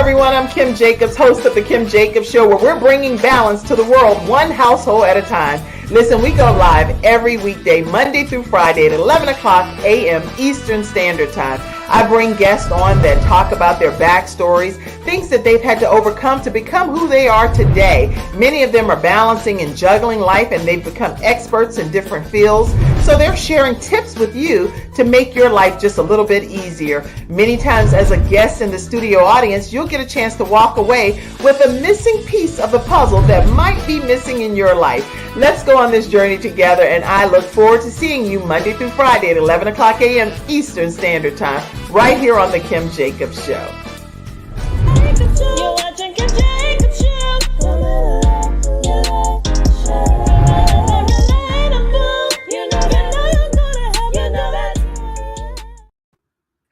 everyone. I'm Kim Jacobs, host of The Kim Jacobs Show, where we're bringing balance to the world one household at a time. Listen, we go live every weekday, Monday through Friday at 11 o'clock a.m. Eastern Standard Time. I bring guests on that talk about their backstories, things that they've had to overcome to become who they are today. Many of them are balancing and juggling life, and they've become experts in different fields. So they're sharing tips with you to make your life just a little bit easier. Many times as a guest in the studio audience, you'll get a chance to walk away with a missing piece of the puzzle that might be missing in your life. Let's go on this journey together, and I look forward to seeing you Monday through Friday at 11 o'clock a.m. Eastern Standard Time, right here on The Kim Jacobs Show. You're watching Kim Jacobs Show.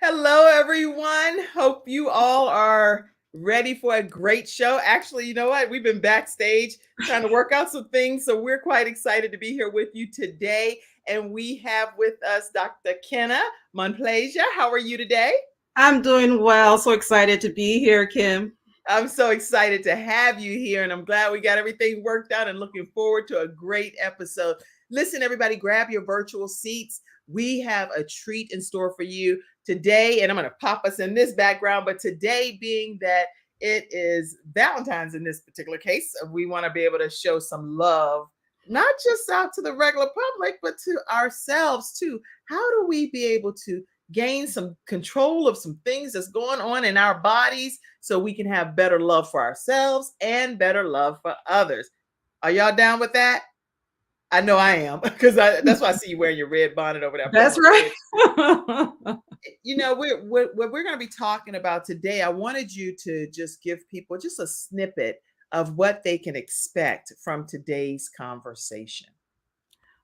Hello, everyone. Hope you all are ready for a great show. Actually, you know what? We've been backstage trying to work out some things, so we're quite excited to be here with you today. And we have with us Dr. Kenna Monplaisir. How are you today? I'm doing well. So excited to be here, Kim. I'm so excited to have you here, and I'm glad we got everything worked out and looking forward to a great episode. Listen, everybody, grab your virtual seats. We have a treat in store for you today, and I'm going to pop us in this background, but today being that it is Valentine's in this particular case, we want to be able to show some love, not just out to the regular public, but to ourselves too. How do we be able to gain some control of some things that's going on in our bodies so we can have better love for ourselves and better love for others? Are y'all down with that? I know I am, because that's why I see you wearing your red bonnet over there. That's right. You know, what we're going to be talking about today, I wanted you to just give people just a snippet of what they can expect from today's conversation.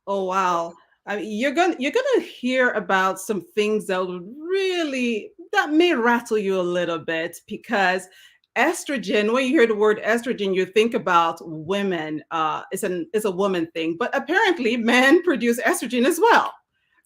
Oh, wow. I mean, you're gonna hear about some things that may rattle you a little bit, because estrogen, when you hear the word estrogen, you think about women. It's a woman thing, but apparently men produce estrogen as well,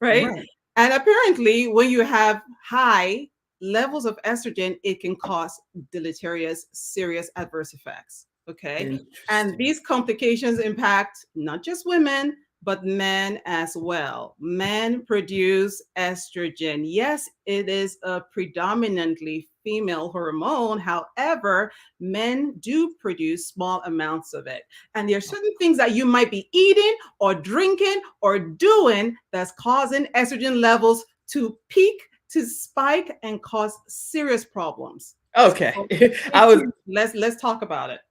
right? And apparently, when you have high levels of estrogen, it can cause deleterious, serious adverse effects. Okay. And these complications impact not just women, but men as well. Men produce estrogen. Yes, it is a predominantly female hormone. However, men do produce small amounts of it. And there are certain things that you might be eating or drinking or doing that's causing estrogen levels to peak, to spike, and cause serious problems. Okay. Let's talk about it.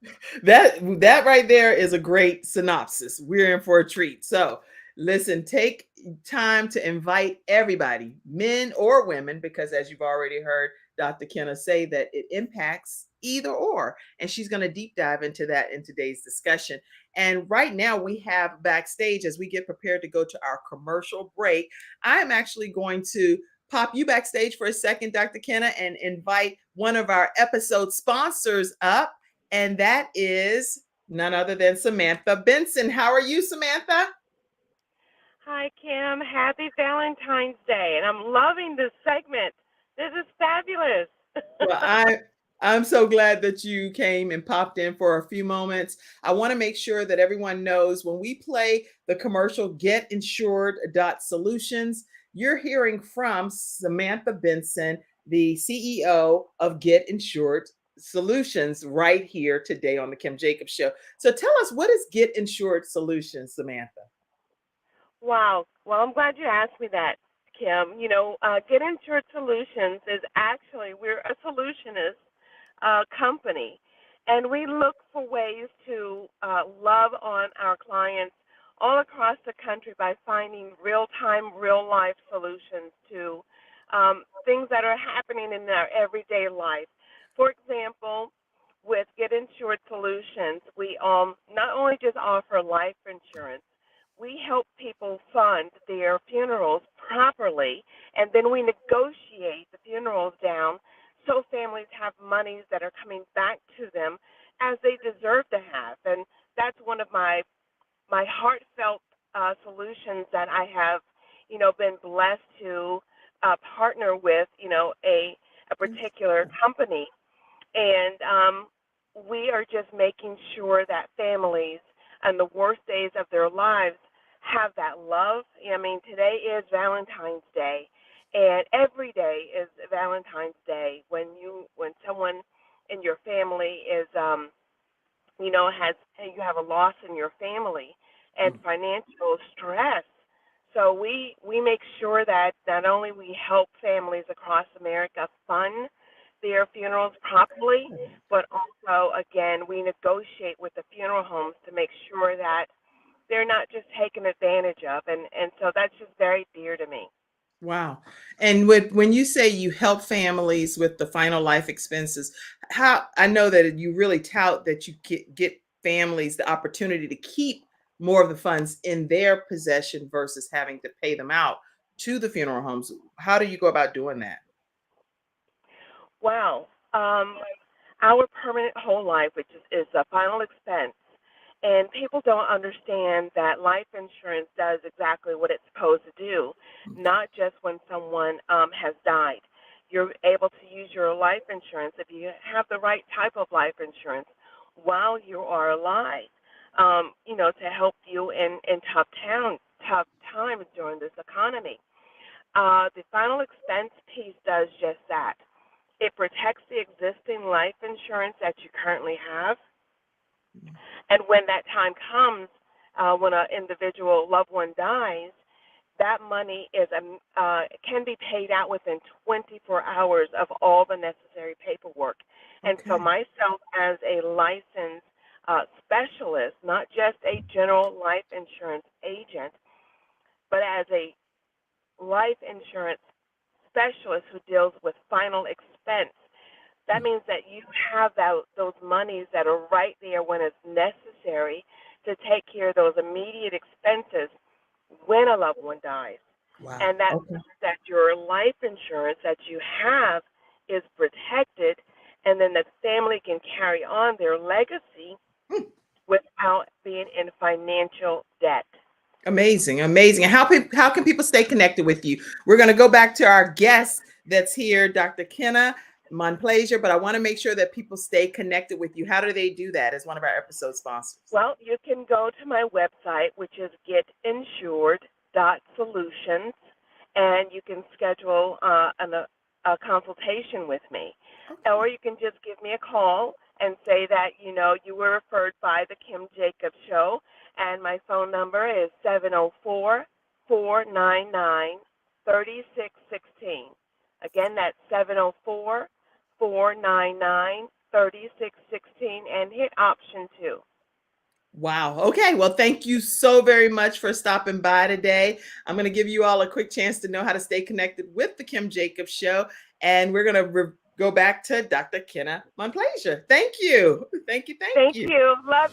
That right there is a great synopsis. We're in for a treat. So listen, take time to invite everybody, men or women, because as you've already heard Dr. Kenna say, that it impacts either or. And she's going to deep dive into that in today's discussion. And right now we have backstage, as we get prepared to go to our commercial break, I am actually going to pop you backstage for a second, Dr. Kenna, and invite one of our episode sponsors up. And that is none other than Samantha Benson. How are you, Samantha? Hi, Kim. Happy Valentine's Day. And I'm loving this segment. This is fabulous. Well, I'm so glad that you came and popped in for a few moments. I want to make sure that everyone knows when we play the commercial getinsured.solutions, you're hearing from Samantha Benson, the CEO of Get Insured Solutions, right here today on the Kim Jacobs Show. So tell us, what is Get Insured Solutions, Samantha? Wow. Well, I'm glad you asked me that, Kim. You know, Get Insured Solutions is actually, we're a solutionist company, and we look for ways to love on our clients all across the country by finding real-time, real-life solutions to things that are happening in their everyday life. For example, with Get Insured Solutions, we not only just offer life insurance, we help people fund their funerals properly, and then we negotiate the funerals down so families have monies that are coming back to them as they deserve to have. And that's one of my heartfelt solutions that I have, been blessed to partner with, a particular company. And we are just making sure that families and the worst days of their lives have that love. I mean, today is Valentine's Day, and every day is Valentine's Day when someone in your family is has you have a loss in your family and financial stress. So we make sure that not only we help families across America fund their funerals properly, but also again we negotiate with the funeral homes to make sure that they're not just taken advantage of, and so that's just very dear to me. Wow. And when you say you help families with the final life expenses, how I know that you really tout that you get families the opportunity to keep more of the funds in their possession versus having to pay them out to the funeral homes. How do you go about doing that? Wow. Our permanent whole life, which is a final expense, and people don't understand that life insurance does exactly what it's supposed to do, not just when someone has died. You're able to use your life insurance if you have the right type of life insurance while you are alive, to help you in tough times during this economy. The final expense piece does just that. It protects the existing life insurance that you currently have. And when that time comes, when an individual loved one dies, that money can be paid out within 24 hours of all the necessary paperwork. And so, Okay. myself as a licensed specialist, not just a general life insurance agent, but as a life insurance specialist who deals with final expense. That means that you have those monies that are right there when it's necessary to take care of those immediate expenses when a loved one dies. Wow. And that Okay. means that your life insurance that you have is protected, and then the family can carry on their legacy without being in financial debt. Amazing, amazing. And how can people stay connected with you? We're going to go back to our guest that's here, Dr. Kenna Monplaisir, but I want to make sure that people stay connected with you. How do they do that as one of our episode sponsors? Well, you can go to my website, which is getinsured.solutions, and you can schedule a consultation with me. Or Okay. you can just give me a call and say that, you were referred by the Kim Jacobs Show, and my phone number is 704-499-3616. Again, that's 704-499-3616, and hit option 2. Wow. Okay. Well, thank you so very much for stopping by today. I'm going to give you all a quick chance to know how to stay connected with the Kim Jacobs Show. And we're going to go back to Dr. Kenna Monplaisir. Thank you. Thank you. Thank Thank you. you. Love.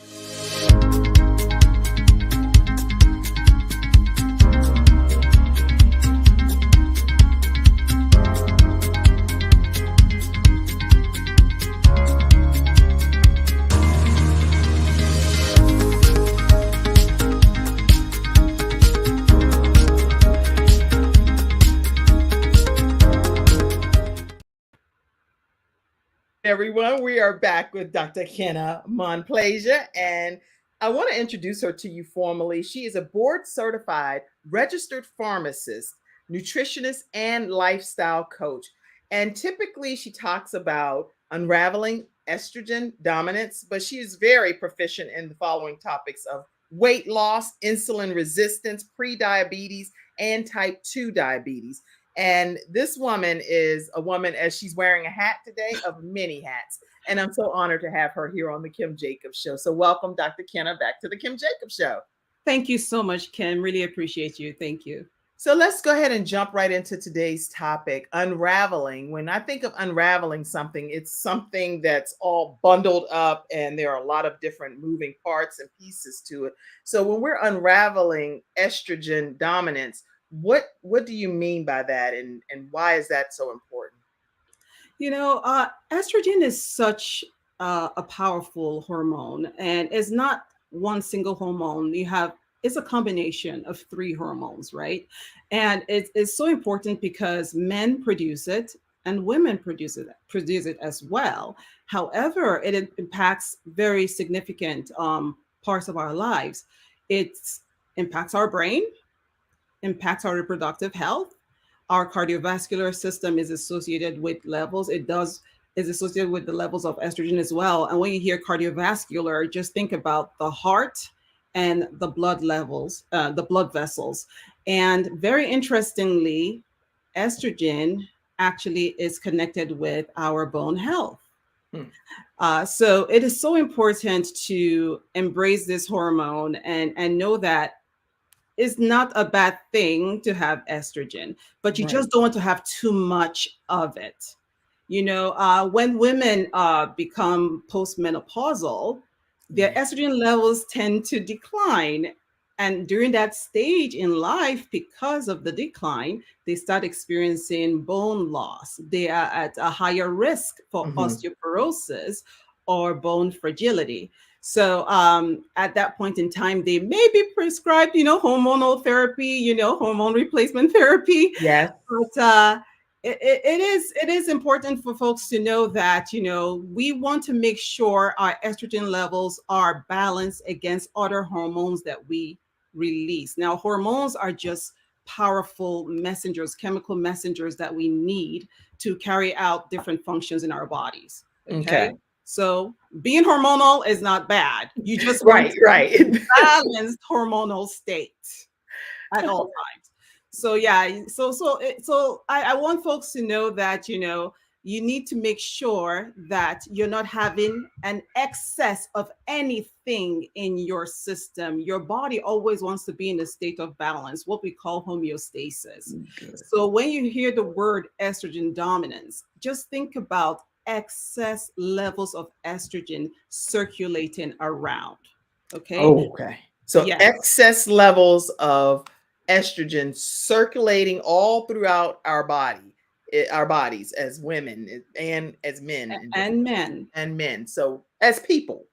Everyone, we are back with Dr. Kenna Monplaisir, and I want to introduce her to you formally. She is a board certified registered pharmacist, nutritionist, and lifestyle coach. And typically, she talks about unraveling estrogen dominance, but she is very proficient in the following topics of weight loss, insulin resistance, pre-diabetes, and type 2 diabetes. And this woman is a woman, as she's wearing a hat today, of many hats. And I'm so honored to have her here on the Kim Jacobs Show. So welcome, Dr. Kenna, back to the Kim Jacobs Show. Thank you so much, Kim. Really appreciate you. Thank you. So let's go ahead and jump right into today's topic, unraveling. When I think of unraveling something, it's something that's all bundled up and there are a lot of different moving parts and pieces to it. So when we're unraveling estrogen dominance, what do you mean by that, and why is that so important? Estrogen is such a powerful hormone, and it's not one single hormone. It's a combination of 3 hormones, right? And it's so important because men produce it, and women produce it as well. However, it impacts very significant parts of our lives. It impacts our brain, impacts our reproductive health. Our cardiovascular system is associated with levels. It does is associated with the levels of estrogen as well. And when you hear cardiovascular, just think about the heart and the blood levels, the blood vessels. And very interestingly, estrogen actually is connected with our bone health. Hmm. So it is so important to embrace this hormone and know that it's not a bad thing to have estrogen, but you Right. just don't want to have too much of it. When women become postmenopausal, their Yeah. estrogen levels tend to decline. And during that stage in life, because of the decline, they start experiencing bone loss. They are at a higher risk for Hmm. osteoporosis or bone fragility. So at that point in time, they may be prescribed, hormonal therapy, hormone replacement therapy. Yes. But it is important for folks to know that we want to make sure our estrogen levels are balanced against other hormones that we release. Now, hormones are just powerful messengers, chemical messengers that we need to carry out different functions in our bodies. Okay. Okay. So being hormonal is not bad. You just want Right. to be Right. in balanced hormonal state at all times. So yeah, so I want folks to know that you need to make sure that you're not having an excess of anything in your system. Your body always wants to be in a state of balance, what we call homeostasis. Good. So when you hear the word estrogen dominance, just think about excess levels of estrogen circulating around. Okay. Okay. So Yes. excess levels of estrogen circulating all throughout our body, our bodies as women and as men And men. and men. So as people,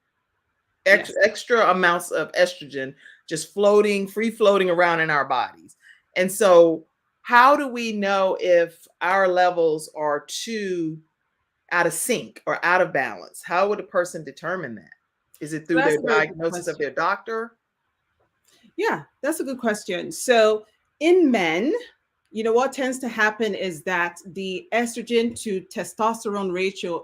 Yes. extra amounts of estrogen just floating, free floating around in our bodies. And so how do we know if our levels are too out of sync or out of balance? How would a person determine that? Is it So through that's their a very good diagnosis of question. their doctor? Yeah, that's a good question. So in men, what tends to happen is that the estrogen to testosterone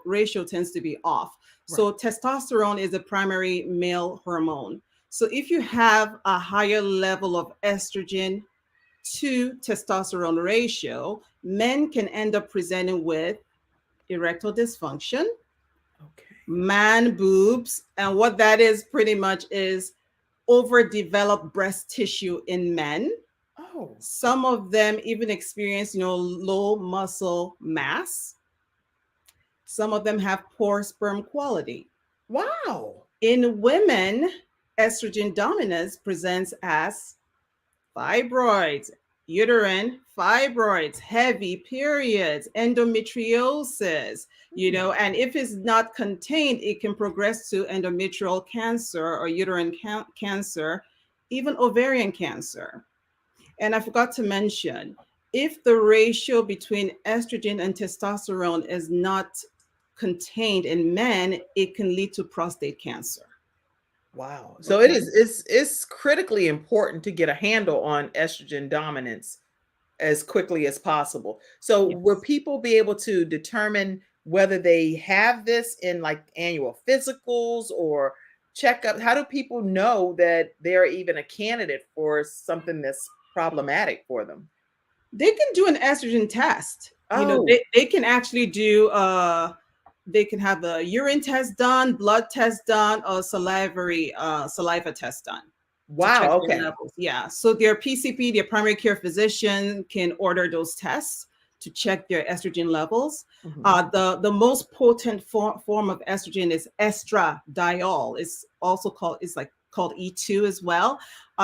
ratio tends to be off. Right. So testosterone is a primary male hormone. So if you have a higher level of estrogen to testosterone ratio, men can end up presenting with erectile dysfunction, Okay. man boobs, and what that is pretty much is overdeveloped breast tissue in men. Oh, Some of them even experience, low muscle mass. Some of them have poor sperm quality. wow. In women, estrogen dominance presents as fibroids, uterine fibroids, heavy periods, endometriosis, and if it's not contained, it can progress to endometrial cancer or uterine cancer, even ovarian cancer. And I forgot to mention, if the ratio between estrogen and testosterone is not contained in men, it can lead to prostate cancer. Wow. So Okay. it's critically important to get a handle on estrogen dominance as quickly as possible. So will Yes. people be able to determine whether they have this in like annual physicals or checkup? How do people know that they're even a candidate for something that's problematic for them? They can do an estrogen test. Oh, They can actually do they can have a urine test done, blood test done, or saliva test done to check wow. their Okay. levels. Yeah. So their PCP, their primary care physician, can order those tests to check their estrogen levels. Mhm. The most potent form of estrogen is estradiol. It's like called E2 as well.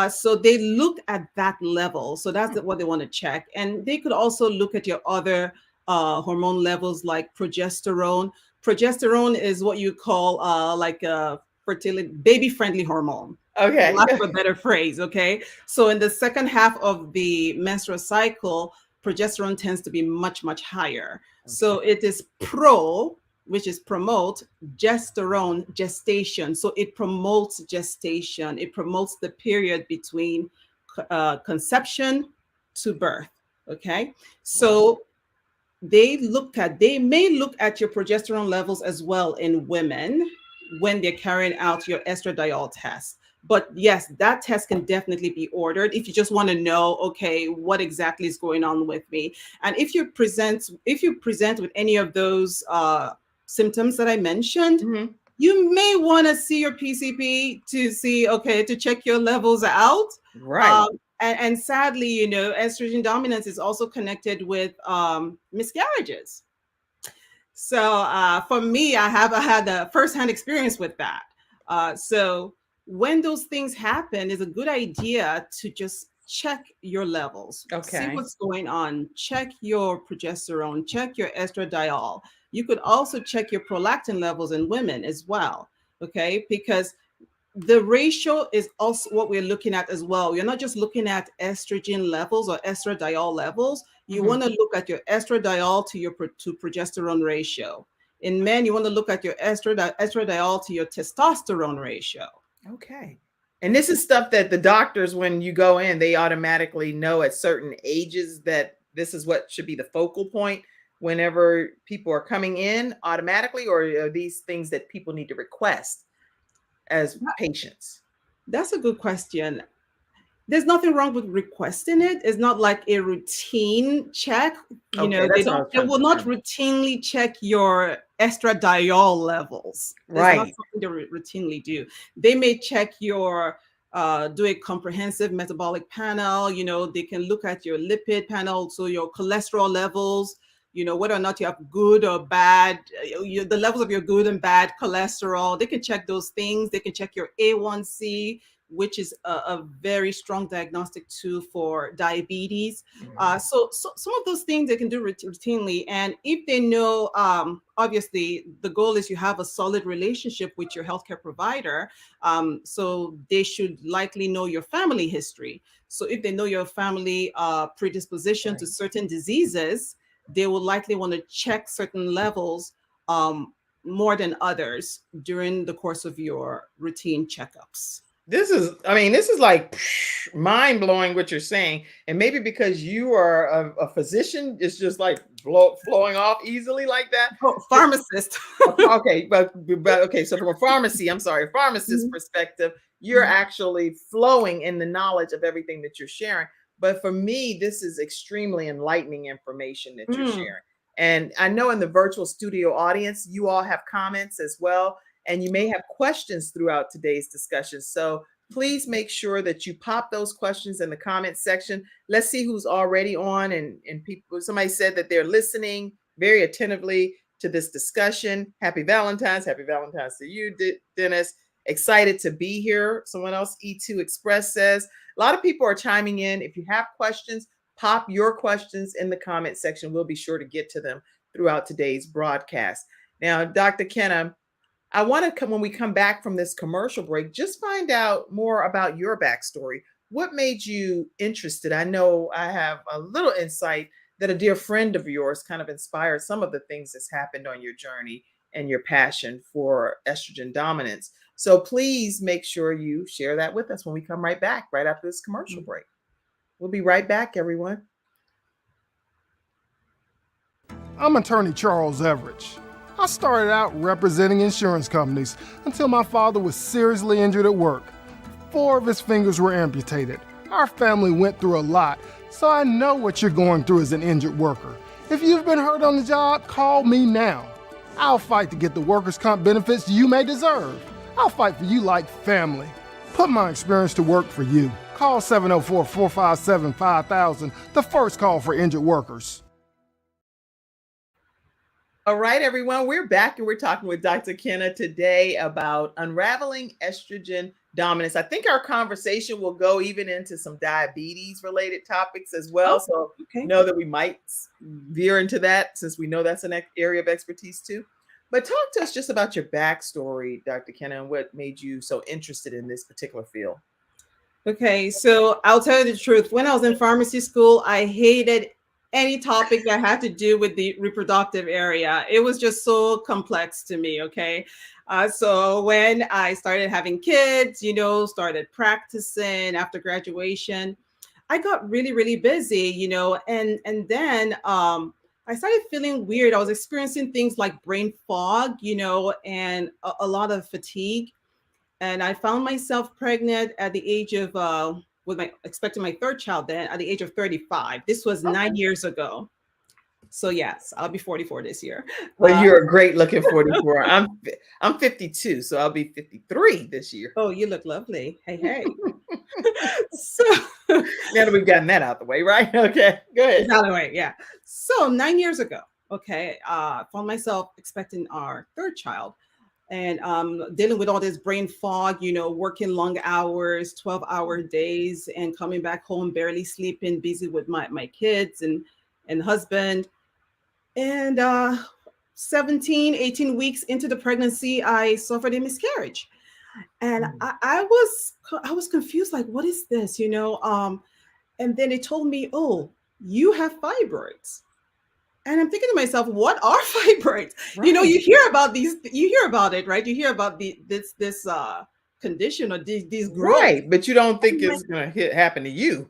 So they look at that level. So that's what they want to check. And they could also look at your other hormone levels like progesterone. Progesterone is what you call like a fertility baby friendly hormone, for Okay. lack of a better phrase. Okay. So in the second half of the menstrual cycle, progesterone tends to be much, much higher. So it is pro, which is promote, gesterone, gestation. So it promotes gestation. It promotes the period between conception to birth. Okay. So they may look at your progesterone levels as well in women when they're carrying out your estradiol test. But yes, that test can definitely be ordered if you just want to know, okay, what exactly is going on with me. And if you present with any of those symptoms that I mentioned, you may want to see your PCP to see, okay, to check your levels out. Right. And sadly, estrogen dominance is also connected with miscarriages. So for me, I have had a firsthand experience with that. So when those things happen, it's a good idea to just check your levels, see Okay. what's going on, check your progesterone, check your estradiol. You could also check your prolactin levels in women as well. Okay, because the ratio is also what we're looking at as well. You're not just looking at estrogen levels or estradiol levels. You want to look at your estradiol to your to progesterone ratio. In men, you want to look at your estradiol to your testosterone ratio. Okay. And this is stuff that the doctors, when you go in, they automatically know at certain ages that this is what should be the focal point whenever people are coming in automatically, or are these things that people need to request as patients? That's a good question. There's nothing wrong with requesting it. It's not like a routine check. Okay, They that's what I don't was they trying to will not determine. routinely check your estradiol levels. It's not Right. something they routinely do. They may check your do a comprehensive metabolic panel. They can look at your lipid panel, so your cholesterol levels, whether or not you have good or bad, the levels of your good and bad cholesterol. They can check those things. They can check your A1C, which is a very strong diagnostic tool for diabetes. So some of those things they can do routinely. And if they know, obviously, the goal is you have a solid relationship with your healthcare provider. So they should likely know your family history. So if they know your family predisposition to certain diseases, they will likely want to check certain levels more than others during the course of your routine checkups. This is like mind blowing what you're saying. And maybe because you are a physician, it's just like flowing off easily like that. Oh, pharmacist. Okay, but okay, so from a pharmacist Mhm. perspective, you're actually flowing in the knowledge of everything that you're sharing. But for me, this is extremely enlightening information that you're Mm. sharing. And I know in the virtual studio audience, you all have comments as well, and you may have questions throughout today's discussion. So please make sure that you pop those questions in the comment section. Let's see who's already on, and people. Somebody said that they're listening very attentively to this discussion. Happy Valentine's. Happy Valentine's to you, Dennis. Excited to be here. Someone else, E2 Express, says a lot of people are chiming in. If you have questions, pop your questions in the comment section. We'll be sure to get to them throughout today's broadcast. Now, Dr. Kenna, I want to come when we come back from this commercial break, just find out more about your backstory. What made you interested? I know I have a little insight that a dear friend of yours kind of inspired some of the things that's happened on your journey and your passion for estrogen dominance. So please make sure you share that with us when we come right back, right after this commercial break. We'll be right back, everyone. I'm attorney Charles Everidge. I started out representing insurance companies until my father was seriously injured at work. 4 of his fingers were amputated. Our family went through a lot, so I know what you're going through as an injured worker. If you've been hurt on the job, call me now. I'll fight to get the workers' comp benefits you may deserve. I'll fight for you like family. Put my experience to work for you. Call 704-457-5000, the first call for injured workers. All right, everyone, we're back and we're talking with Dr. Kenna today about unraveling estrogen dominance. I think our conversation will go even into some diabetes related topics as well. Oh, so okay. know that we might veer into that since we know that's an area of expertise too. But talk to us just about your backstory, Dr. Kenna, and what made you so interested in this particular field. Okay, so I'll tell you the truth. When I was in pharmacy school, I hated any topic that had to do with the reproductive area. It was just so complex to me. Okay. So when I started having kids, started practicing after graduation, I got really, really busy, and then I started feeling weird. I was experiencing things like brain fog, and a lot of fatigue. And I found myself pregnant at the age of with my expecting my third child then at the age of 35. This was Okay. 9 years ago. So yes, I'll be 44 this year. Well, you're a great looking 44. I'm 52, so I'll be 53 this year. Oh, you look lovely. Hey, hey. So Now that we've gotten that out the way, right? Okay, go ahead. by the way, yeah. So 9 years ago, okay, found myself expecting our third child and dealing with all this brain fog, working long hours, 12-hour days, and coming back home, barely sleeping, busy with my kids and husband. And 17, 18 weeks into the pregnancy, I suffered a miscarriage. And I was confused, like, what is this? And then they told me, oh, you have fibroids. And I'm thinking to myself, what are fibroids? Right. You hear about you hear about it, right? You hear about this condition or these growths. Right, but you don't think I'm it's going to happen to you.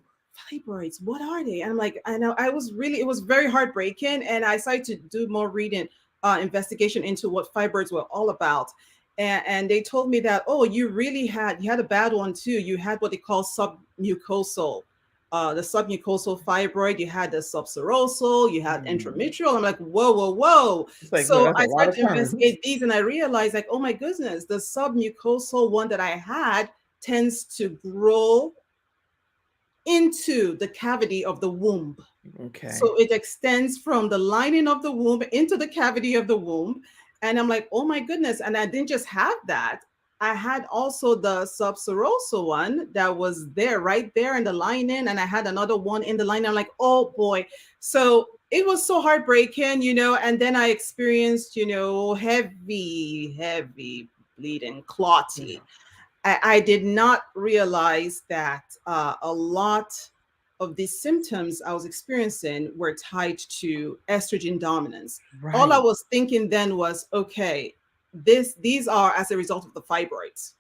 Fibroids, what are they? And I'm like, I know it was very heartbreaking. And I started to do more reading, investigation into what fibroids were all about. And they told me that, oh, you had a bad one too. You had what they call submucosal, the submucosal fibroid. You had the subserosal, you had intramural. I'm like, whoa, whoa, whoa. Like, So well, I started to investigate these and I realized, like, oh my goodness, the submucosal one that I had tends to grow into the cavity of the womb. Okay. So it extends from the lining of the womb into the cavity of the womb. And I'm like, oh my goodness. And I didn't just have that. I had also the subserosal one that was there, right there in the lining. And I had another one in the lining. I'm like, oh boy. So it was so heartbreaking, and then I experienced, heavy, heavy bleeding, clotting. I did not realize that a lot of these symptoms I was experiencing were tied to estrogen dominance. Right. All I was thinking then was, okay, these are as a result of the fibroids.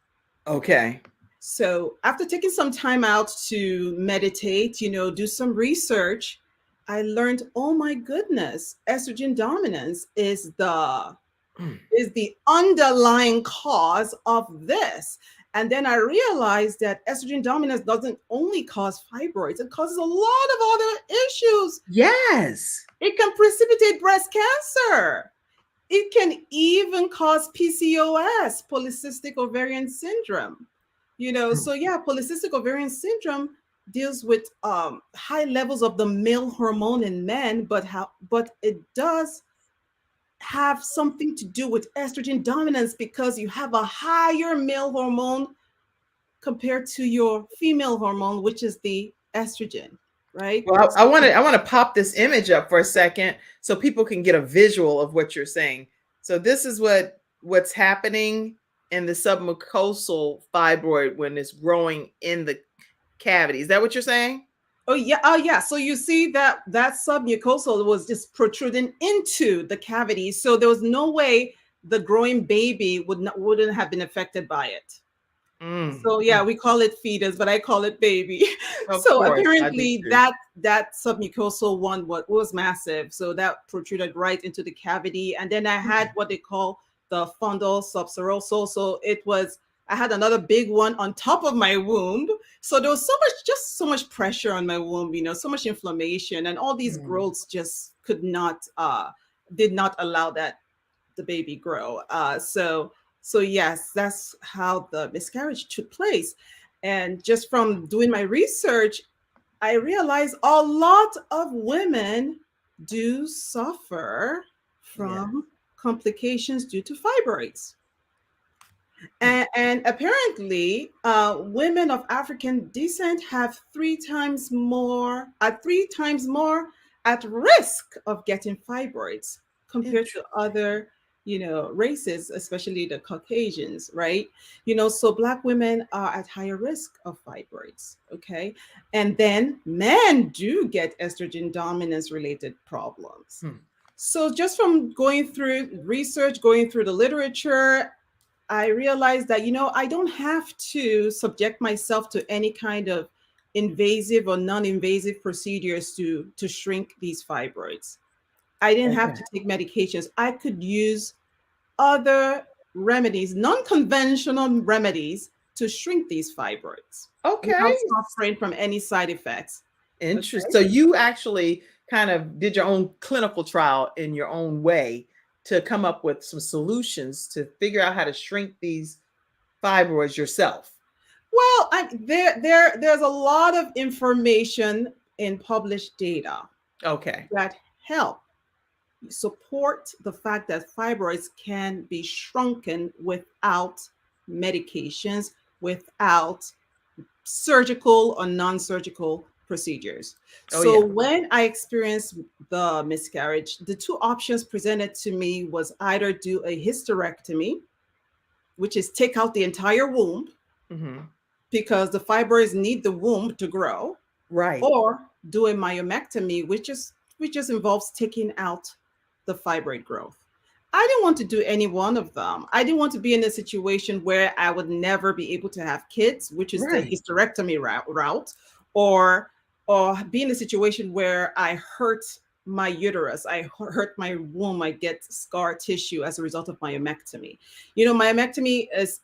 Okay. So after taking some time out to meditate, do some research, I learned, oh my goodness, estrogen dominance is the underlying cause of this. And then I realized that estrogen dominance doesn't only cause fibroids, it causes a lot of other issues. Yes. It can precipitate breast cancer. It can even cause PCOS, polycystic ovarian syndrome. So yeah, polycystic ovarian syndrome deals with high levels of the male hormone in men, but it does have something to do with estrogen dominance because you have a higher male hormone compared to your female hormone, which is the estrogen, right? Well, I want to pop this image up for a second so people can get a visual of what you're saying. So this is what's happening in the submucosal fibroid when it's growing in the cavity. Is that what you're saying? Oh yeah. So you see that submucosal was just protruding into the cavity. So there was no way the growing baby wouldn't have been affected by it. So yeah, we call it fetus, but I call it baby. So apparently that submucosal one was massive. So that protruded right into the cavity. And then I had what they call the fundal subserosal. So I had another big one on top of my womb. So there was so much pressure on my womb, so much inflammation, and all these growths just did not allow the baby grow. So yes, that's how the miscarriage took place. And just from doing my research, I realized a lot of women do suffer from complications due to fibroids. And apparently, women of African descent have three times more at risk of getting fibroids compared to other races, especially the Caucasians, right? So Black women are at higher risk of fibroids, okay? And then men do get estrogen dominance related problems. Hmm. So just from going through research, going through the literature, I realized that, I don't have to subject myself to any kind of invasive or non-invasive procedures to shrink these fibroids. I didn't have Okay. to take medications. I could use other remedies, non-conventional remedies to shrink these fibroids Okay. without suffering from any side effects. Interesting. Okay. So you actually kind of did your own clinical trial in your own way to come up with some solutions to figure out how to shrink these fibroids yourself. Well, there's a lot of information in published data Okay. that help support the fact that fibroids can be shrunken without medications, without surgical or non-surgical procedures. Oh So yeah. when I experienced the miscarriage, the two options presented to me was either do a hysterectomy, which is take out the entire womb Hmm. because the fibroids need the womb to grow, Right. or do a myomectomy, which just involves taking out the fibroid growth. I didn't want to do any one of them. I didn't want to be in a situation where I would never be able to have kids, which is the Right. hysterectomy route, or be in a situation where I hurt my uterus, I hurt my womb, I get scar tissue as a result of myomectomy. Myomectomy is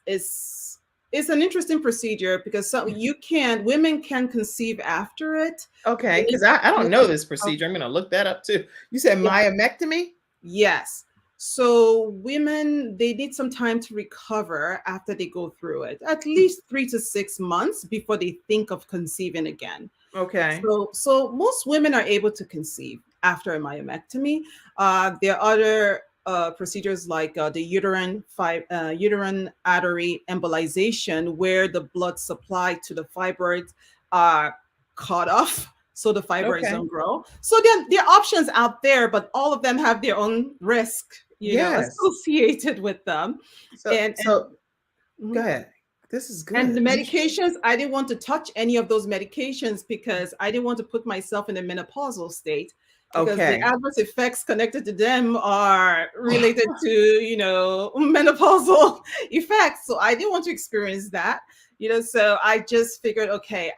an interesting procedure because women can conceive after it. Okay. Women Because I don't know this can- procedure. I'm going to look that up too. You said yeah, myomectomy? yes. So women, they need some time to recover after they go through it, at least 3 to 6 months before they think of conceiving again. Okay. So most women are able to conceive after a myomectomy. There are other procedures like the uterine artery embolization, where the blood supply to the fibroids are cut off so the fibroids Okay. don't grow. So there are options out there, but all of them have their own risk, Yes. associated with them. So And so go mhm. ahead. This is And the good. medications, I didn't want to touch any of those medications because I didn't want to put myself in a menopausal state, because the Okay. adverse effects connected to them are related to, menopausal effects. So I didn't want to experience that, so I just figured, okay,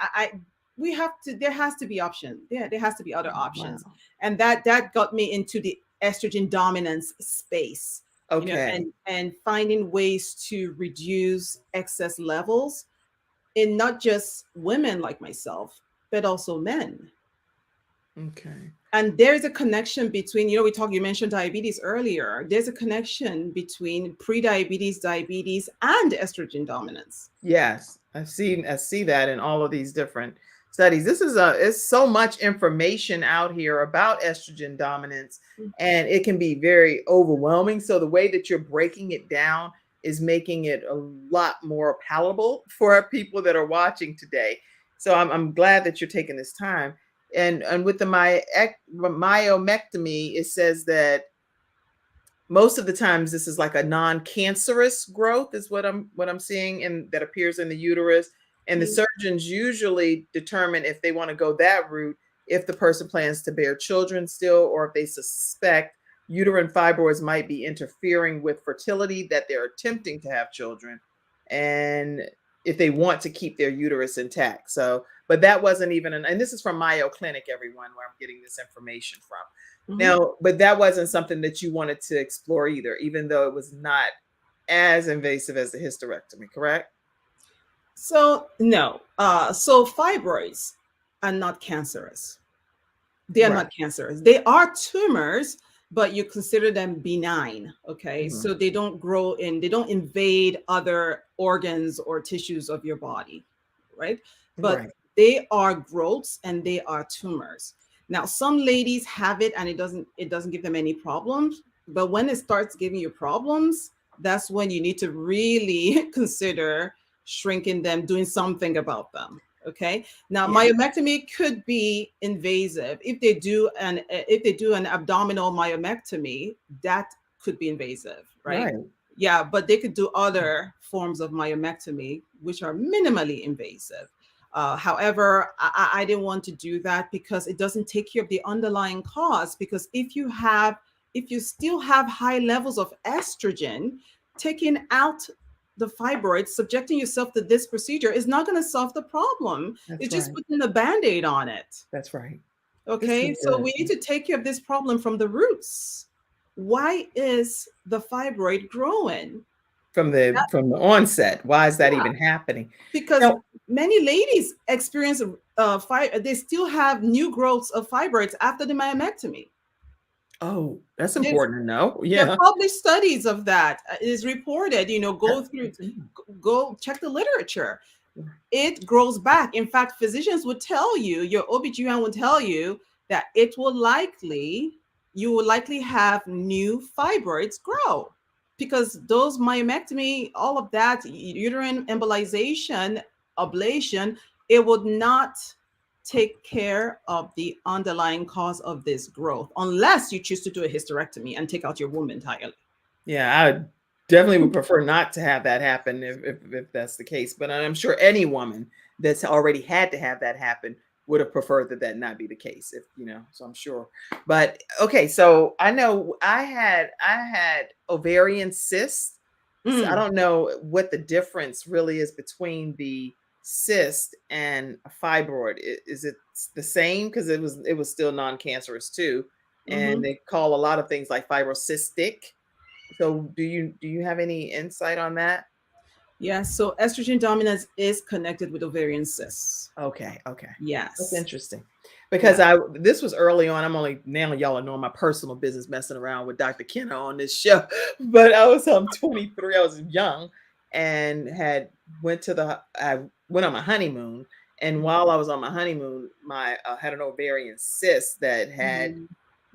we have to, there has to be options. There has to be other options. Wow. And that got me into the estrogen dominance space, Okay. and finding ways to reduce excess levels in not just women like myself, but also men. Okay. And there's a connection between, you mentioned diabetes earlier. There's a connection between pre-diabetes, diabetes, and estrogen dominance. Yes, I see that in all of these different studies. It's so much information out here about estrogen dominance, and it can be very overwhelming. So the way that you're breaking it down is making it a lot more palatable for people that are watching today. So I'm glad that you're taking this time. And with the myomectomy, it says that most of the times this is like a non-cancerous growth is what I'm seeing, and that appears in the uterus. And the surgeons usually determine if they want to go that route, if the person plans to bear children still, or if they suspect uterine fibroids might be interfering with fertility, that they're attempting to have children, and if they want to keep their uterus intact. So, but that wasn't even and this is from Mayo Clinic, everyone, where I'm getting this information from. Mhm. Now, but that wasn't something that you wanted to explore either, even though it was not as invasive as the hysterectomy, correct? So no, so fibroids are not cancerous. They are Right. not cancerous. They are tumors, but you consider them benign. Okay. Mhm. So they don't invade other organs or tissues of your body, right? But Right. they are growths and they are tumors. Now, some ladies have it and it doesn't give them any problems. But when it starts giving you problems, that's when you need to really consider shrinking them, doing something about them. Okay. Now, Yeah. myomectomy could be invasive. If they do an abdominal myomectomy, that could be invasive, right? Right. Yeah, but they could do other forms of myomectomy, which are minimally invasive. However, I didn't want to do that because it doesn't take care of the underlying cause. Because if you still have high levels of estrogen, taking out the fibroids, subjecting yourself to this procedure is not going to solve the problem. That's It's just right. putting a band-aid on it. That's right. This Okay, is so good. we need to take care of this problem from the roots. Why is the fibroid growing? From the onset. Why is that Yeah, even happening? because Now, many ladies experience they still have new growths of fibroids after the myomectomy. oh, that's There's important to know. there are Yeah. published studies of that. It is reported. Go That's through, good to know. go check the literature. It grows back. In fact, physicians would tell you, your OBGYN would tell you that you will likely have new fibroids grow because those myomectomy, all of that, uterine embolization, ablation, it would not take care of the underlying cause of this growth unless you choose to do a hysterectomy and take out your womb entirely. Yeah, I definitely would prefer not to have that happen if that's the case. But I'm sure any woman that's already had to have that happen would have preferred that that not be the case. If you know, so I'm sure. But okay, so I know I had ovarian cysts. So I Mm, don't know what the difference really is between the cyst and a fibroid. Is it the same? Because it was still non-cancerous too, and mhm. they call a lot of things like fibrocystic. So do you have any insight on that? Yeah, so estrogen dominance is connected with ovarian cysts. Okay, okay. That's Yes. interesting. Because Yeah. this was early on. I'm only now y'all are knowing my personal business messing around with Dr. Kenna on this show. But I was 23, I was young and had I went on my honeymoon. And while I was on my honeymoon, my had an ovarian cyst that had Mhm.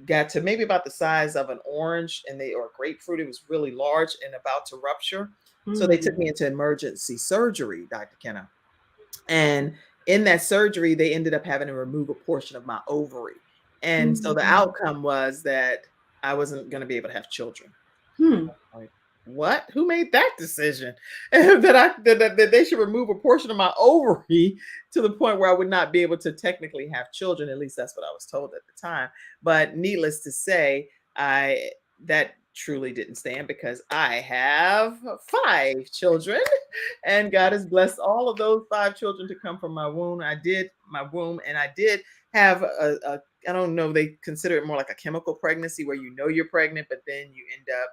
got to maybe about the size of an orange or grapefruit. It was really large and about to rupture. So they took Mm. me into emergency surgery, Dr. Kenna. And in that surgery, they ended up having to remove a portion of my ovary. And so the Mm. outcome was that I wasn't going to be able to have children. Hmm. Like, what? Who made that decision? That they should remove a portion of my ovary to the point where I would not be able to technically have children. At least that's what I was told at the time. But needless to say, I that truly didn't stand because I have 5 children, and God has blessed all of those 5 children to come from my womb. And I did have a I don't know, they consider it more like a chemical pregnancy where you know you're pregnant, but then you end up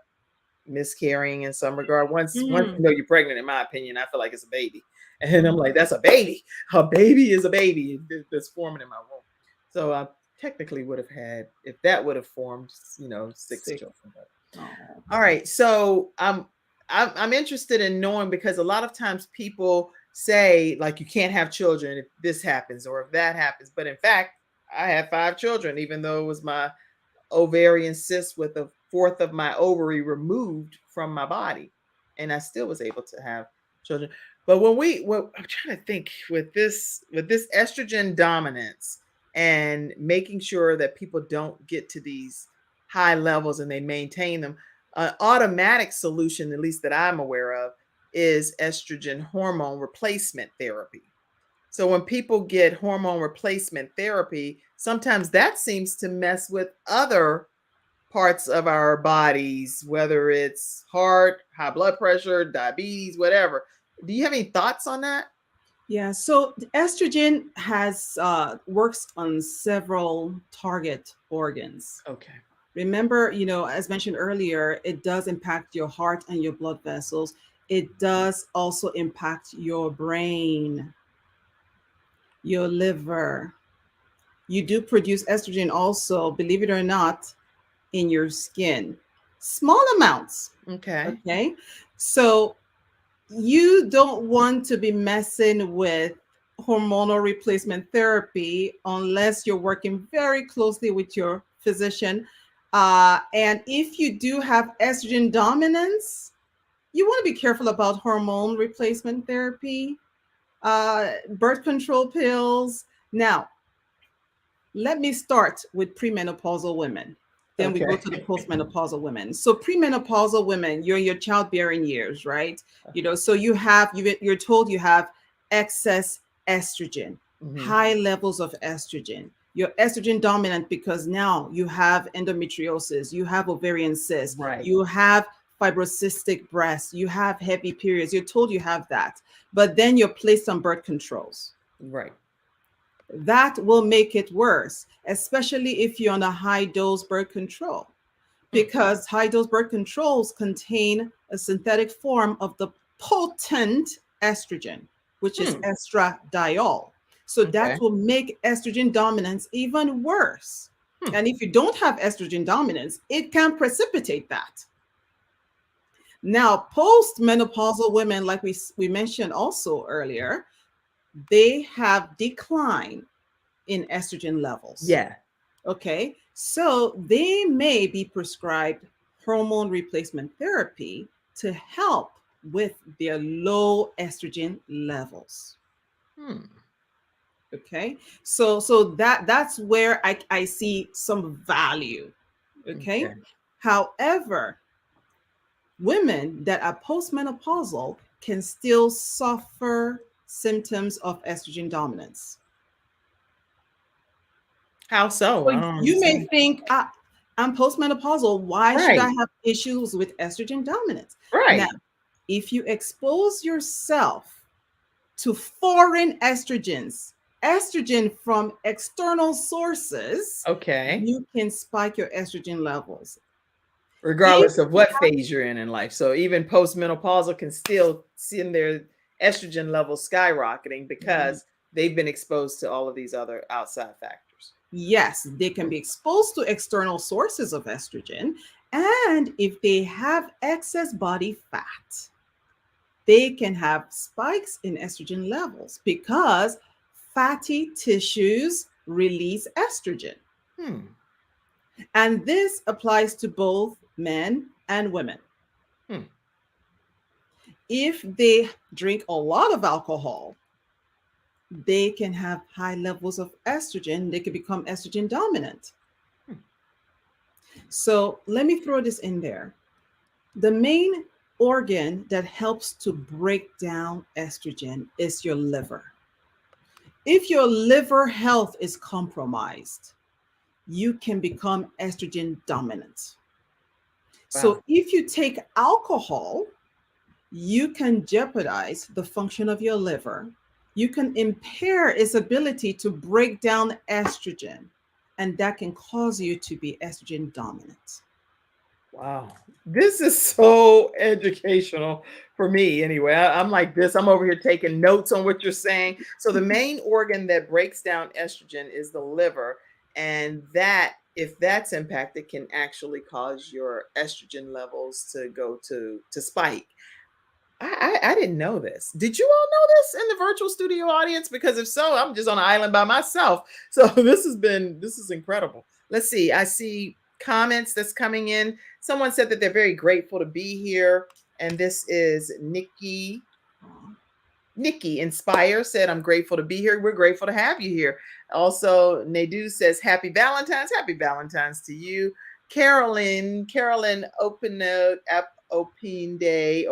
miscarrying in some regard. Once you Mm. know you're pregnant, in my opinion, I feel like it's a baby. And I'm like, that's a baby. A baby is a baby that's forming in my womb. So I technically would have had, if that would have formed, 6 children. Six. Oh. All right. So I'm interested in knowing because a lot of times people say like you can't have children if this happens or if that happens. But in fact, I had 5 children, even though it was my ovarian cyst with a fourth of my ovary removed from my body, and I still was able to have children. But I'm trying to think with this estrogen dominance and making sure that people don't get to these high levels and they maintain them. An automatic solution, at least that I'm aware of, is estrogen hormone replacement therapy. So when people get hormone replacement therapy, sometimes that seems to mess with other parts of our bodies, whether it's heart, high blood pressure, diabetes, whatever. Do you have any thoughts on that? Yeah, so the estrogen has works on several target organs. Okay. Remember, as mentioned earlier, it does impact your heart and your blood vessels. It does also impact your brain, your liver. You do produce estrogen also, believe it or not, in your skin. Small amounts. Okay. Okay. So you don't want to be messing with hormonal replacement therapy unless you're working very closely with your physician. And if you do have estrogen dominance, you want to be careful about hormone replacement therapy, birth control pills. Now, let me start with premenopausal women. Then we go to the postmenopausal women. So premenopausal women, you're in your childbearing years, right? So you're told you have excess estrogen, high levels of estrogen. You're estrogen dominant because now you have endometriosis, you have ovarian cysts, you have fibrocystic breasts, you have heavy periods. You're told you have that, but then you're placed on birth controls. Right. That will make it worse, especially if you're on a high dose birth control, because high dose birth controls contain a synthetic form of the potent estrogen, which is estradiol. So that will make estrogen dominance even worse. And if you don't have estrogen dominance, it can precipitate that. Now, postmenopausal women, like we mentioned also earlier, they have decline in estrogen levels. Yeah. Okay. So they may be prescribed hormone replacement therapy to help with their low estrogen levels. Okay. So that's where I see some value. Okay. However, women that are postmenopausal can still suffer symptoms of estrogen dominance. How so? You may think, I'm postmenopausal. Why should I have issues with estrogen dominance? Right. Now, if you expose yourself to foreign estrogens, estrogen from external sources, you can spike your estrogen levels. Regardless of what phase you're in life. So even postmenopausal can still see their estrogen levels skyrocketing because they've been exposed to all of these other outside factors. Yes, they can be exposed to external sources of estrogen. And if they have excess body fat, they can have spikes in estrogen levels because fatty tissues release estrogen. And this applies to both men and women. If they drink a lot of alcohol, they can have high levels of estrogen. They can become estrogen dominant. So let me throw this in there. The main organ that helps to break down estrogen is your liver. If your liver health is compromised, you can become estrogen dominant. So if you take alcohol, you can jeopardize the function of your liver. You can impair its ability to break down estrogen, and that can cause you to be estrogen dominant. Wow. This is so educational for me anyway. I'm like this. I'm over here taking notes on what you're saying. So the main organ that breaks down estrogen is the liver, and that if that's impacted can actually cause your estrogen levels to go to spike. I didn't know this. Did you all know this in the virtual studio audience? Because if so, I'm just on an island by myself. So this is incredible. Let's see. I see comments that's coming in. Someone said that they're very grateful to be here. And this is Nikki. Nikki Inspire said, I'm grateful to be here. We're grateful to have you here. Also, Nadu says, Happy Valentine's. Happy Valentine's to you. Carolyn Open Day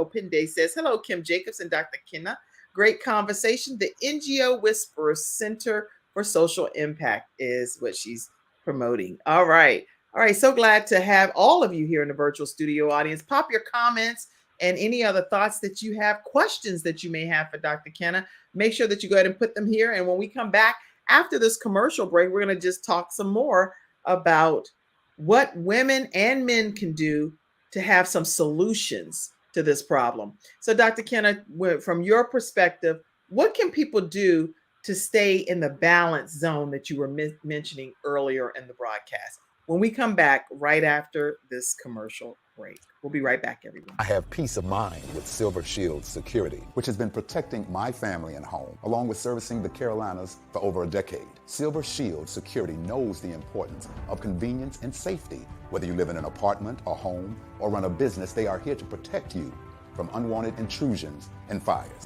says, hello, Kim Jacobs and Dr. Kenna. Great conversation. The NGO Whisperers Center for Social Impact is what she's promoting. All right. So glad to have all of you here in the virtual studio audience. Pop your comments and any other thoughts that you have, questions that you may have for Dr. Kenna. Make sure that you go ahead and put them here. And when we come back after this commercial break, we're going to just talk some more about what women and men can do to have some solutions to this problem. So Dr. Kenna, from your perspective, what can people do to stay in the balance zone that you were mentioning earlier in the broadcast? When we come back right after this commercial break. We'll be right back, everyone. I have peace of mind with Silver Shield Security, which has been protecting my family and home, along with servicing the Carolinas for over a decade. Silver Shield Security knows the importance of convenience and safety. Whether you live in an apartment, a home, or run a business, they are here to protect you from unwanted intrusions and fires.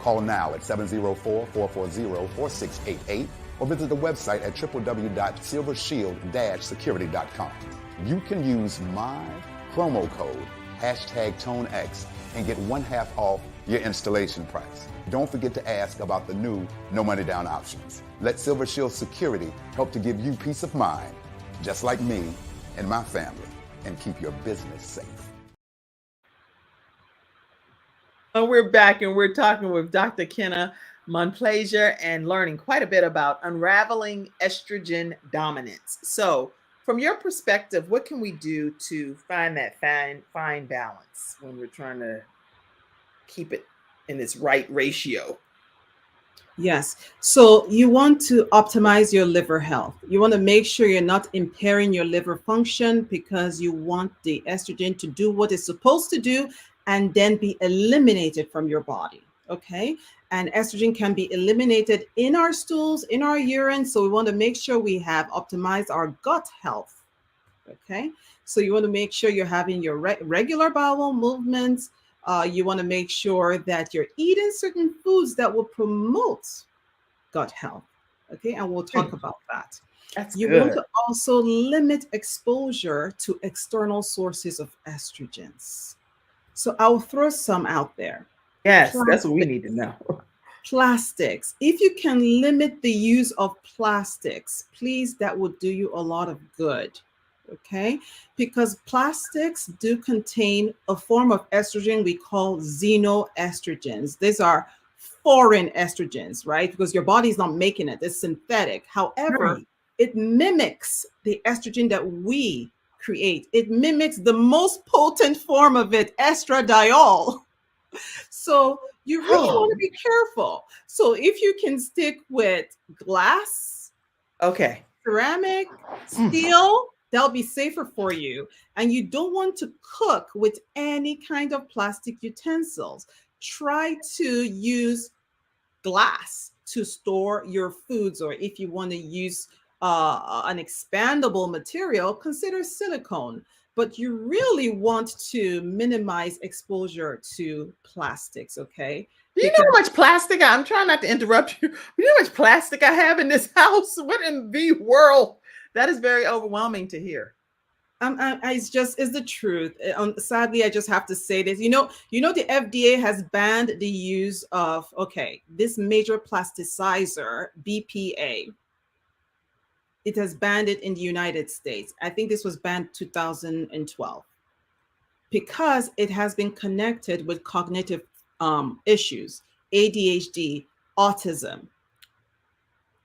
Call now at 704-440-4688 or visit the website at www.silvershield-security.com. You can use my promo code #ToneX and get 1/2 off your installation price. Don't forget to ask about the new no money down options. Let Silver Shield Security help to give you peace of mind, just like me and my family, and keep your business safe. We're back and we're talking with Dr. Kenna Monplaisir and learning quite a bit about unraveling estrogen dominance. So, from your perspective, what can we do to find that fine balance when we're trying to keep it in its right ratio? Yes. So you want to optimize your liver health. You want to make sure you're not impairing your liver function because you want the estrogen to do what it's supposed to do and then be eliminated from your body. Okay. And estrogen can be eliminated in our stools, in our urine. So we want to make sure we have optimized our gut health. Okay. So you want to make sure you're having your regular bowel movements. You want to make sure that you're eating certain foods that will promote gut health. Okay, and we'll talk about that. That's You want good. to also limit exposure to external sources of estrogens. So I'll throw some out there. Yes, that's what we need to know. Plastics. If you can limit the use of plastics, please, that will do you a lot of good. Okay, because plastics do contain a form of estrogen we call xenoestrogens. These are foreign estrogens, right? Because your body's not making it, it's synthetic. However, Right. it mimics the estrogen that we create, it mimics the most potent form of it, estradiol. So you really Oh, want to be careful. So if you can stick with glass, okay. ceramic, Mm. steel, that'll be safer for you. And you don't want to cook with any kind of plastic utensils. Try to use glass to store your foods, or if you want to use an expandable material, consider silicone. But you really want to minimize exposure to plastics, okay? Do you know Because how much plastic I'm trying not to interrupt you. You know how much plastic I have in this house? What in the world? That is very overwhelming to hear. it's the truth. Sadly, I just have to say this. The FDA has banned the use of this major plasticizer BPA. It has banned it in the United States. I think this was banned 2012 because it has been connected with cognitive issues, ADHD, autism,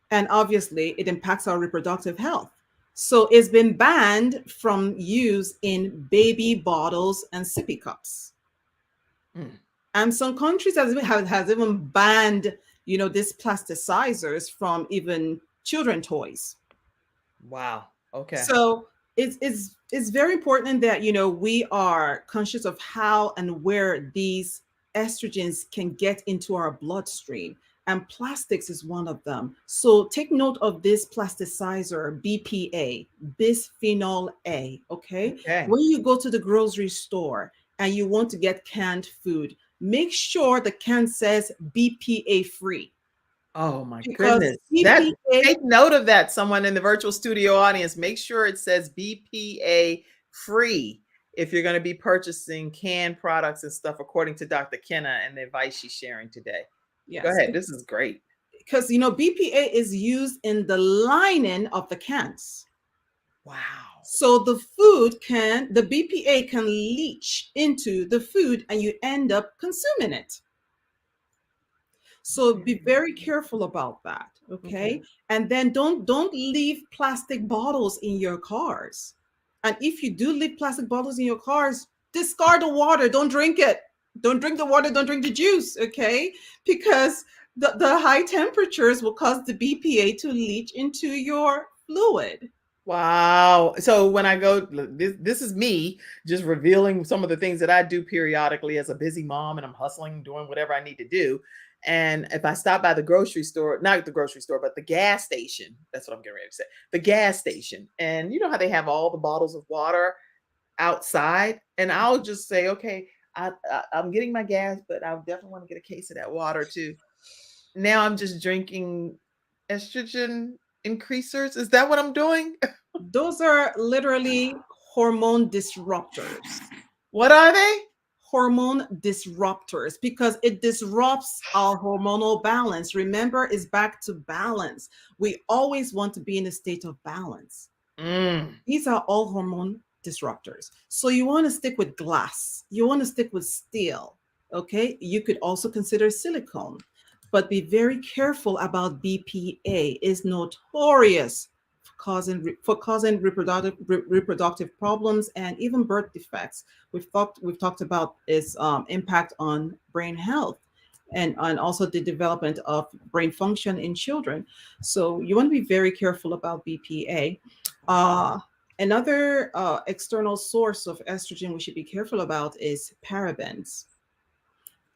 and obviously it impacts our reproductive health. So it's been banned from use in baby bottles and sippy cups. Mm. And some countries has even banned, these plasticizers from even children toys. Wow. Okay. So it's very important that we are conscious of how and where these estrogens can get into our bloodstream, and plastics is one of them. So take note of this plasticizer BPA, bisphenol A. Okay, Okay. when you go to the grocery store and you want to get canned food, make sure the can says BPA free, Oh my because goodness. That BPA. take note of that, someone in the virtual studio audience. Make sure it says BPA free if you're going to be purchasing canned products and stuff, according to Dr. Kenna and the advice she's sharing today. Go Yes, ahead. This is great. because BPA is used in the lining of the cans. Wow. So the BPA can leach into the food and you end up consuming it. So be very careful about that, okay? And then don't leave plastic bottles in your cars. And if you do leave plastic bottles in your cars, discard the water. Don't drink it. Don't drink the water. Don't drink the juice, okay? Because the high temperatures will cause the BPA to leach into your fluid. Wow. So when I go, this is me just revealing some of the things that I do periodically as a busy mom, and I'm hustling, doing whatever I need to do. And if I stop by the grocery store, not the grocery store, but the gas station, that's what I'm getting ready to say, the gas station. And you know how they have all the bottles of water outside? And I'll just say, okay, I'm getting my gas, but I definitely want to get a case of that water too. Now I'm just drinking estrogen increasers. Is that what I'm doing? Those are literally hormone disruptors. What are they? Hormone disruptors, because it disrupts our hormonal balance. Remember, it's back to balance. We always want to be in a state of balance. These are all hormone disruptors. So you want to stick with glass. You want to stick with steel. Okay. You could also consider silicone, but be very careful about BPA. It's notorious for causing reproductive problems and even birth defects. We've talked about its impact on brain health and also the development of brain function in children. So you want to be very careful about BPA. Another external source of estrogen we should be careful about is parabens.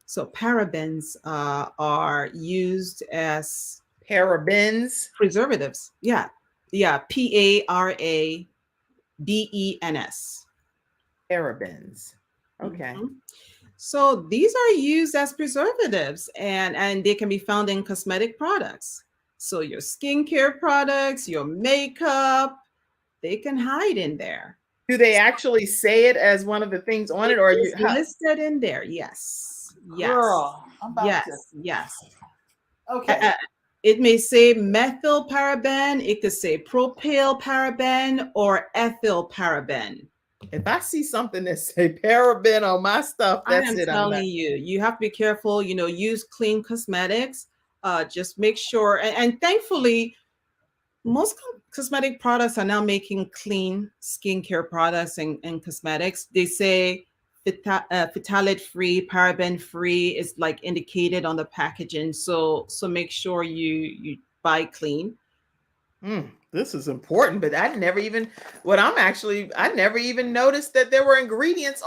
So parabens are used as preservatives. Yeah. Parabens. Parabens. Okay. Mhm. So these are used as preservatives, and they can be found in cosmetic products. So your skincare products, your makeup, they can hide in there. Do they actually say it as one of the things on it, or It's listed in there? Yes. Girl, I'm about to. Yes. Okay. It may say methyl paraben, it could say propyl paraben or ethyl paraben. If I see something that say paraben on my stuff, I that's am it. telling you, you have to be careful. Use clean cosmetics. Just make sure. And thankfully, most cosmetic products are now making clean skincare products and cosmetics. They say phthalate free, paraben free is like indicated on the packaging. So make sure you buy clean. This is important, but I never even noticed that there were ingredients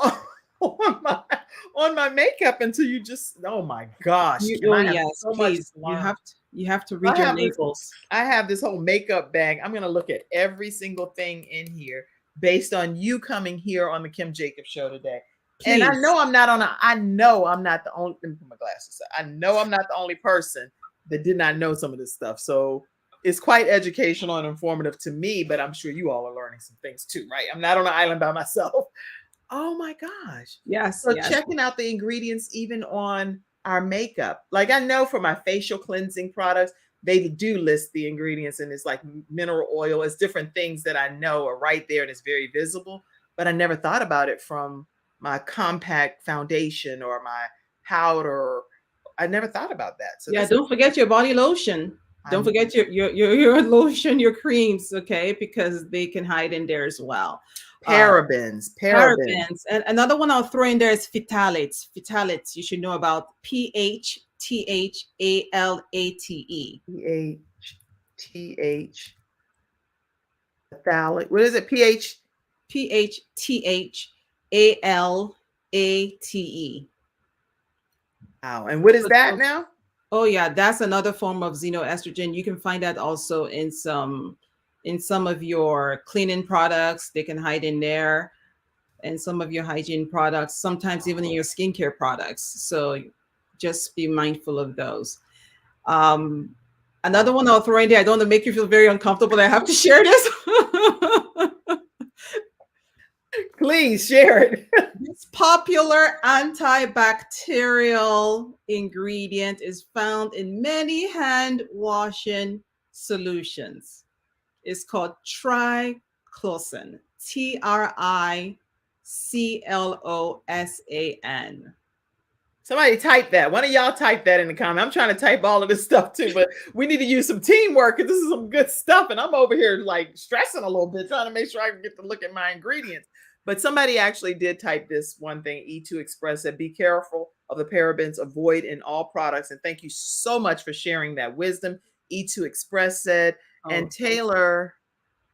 on my makeup until you just, oh my gosh. Yes, please. You have to read your labels. I have this whole makeup bag. I'm going to look at every single thing in here based on you coming here on the Kim Jacobs Show today. Please. And I know I'm not the only, let me put my glasses on. I know I'm not the only person that did not know some of this stuff. So it's quite educational and informative to me, but I'm sure you all are learning some things too, right? I'm not on an island by myself. Oh my gosh. Yes. So checking out the ingredients even on our makeup. Like I know for my facial cleansing products, they do list the ingredients, and it's like mineral oil. It's different things that I know are right there and it's very visible, but I never thought about it from my compact foundation or my powder. I never thought about that. So don't forget your body lotion. Don't forget your lotion, your creams, okay? Because they can hide in there as well. Parabens. And another one I'll throw in there is phthalates. Phthalates, you should know about PHTHALATE. Phthalate. What is it? PHTHALATE. Wow. And what is that now? Oh yeah, that's another form of xenoestrogen. You can find that also in some of your cleaning products. They can hide in there, and some of your hygiene products, sometimes even in your skincare products. So just be mindful of those. Another one I'll throw in there, I don't want to make you feel very uncomfortable, I have to share this. Please share it. This popular antibacterial ingredient is found in many hand washing solutions. It's called triclosan. TRICLOSAN. Somebody type that. One of y'all type that in the comment. I'm trying to type all of this stuff too, but we need to use some teamwork because this is some good stuff. And I'm over here like stressing a little bit, trying to make sure I can get to look at my ingredients. But somebody actually did type this one thing. E2 Express said, be careful of the parabens, avoid in all products. And thank you so much for sharing that wisdom. E2 Express said, and Taylor,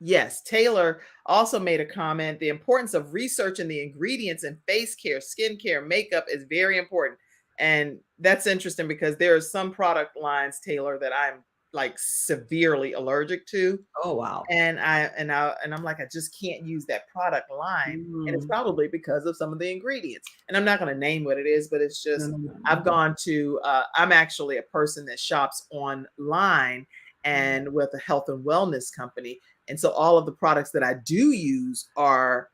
yes, Taylor also made a comment. The importance of researching the ingredients in face care, skin care, makeup is very important. And that's interesting because there are some product lines, Taylor, that I'm like severely allergic to. Oh wow. And I'm like, I just can't use that product line. And it's probably because of some of the ingredients. And I'm not going to name what it is, but it's just I've gone to I'm actually a person that shops online and with a health and wellness company. And so all of the products that I do use are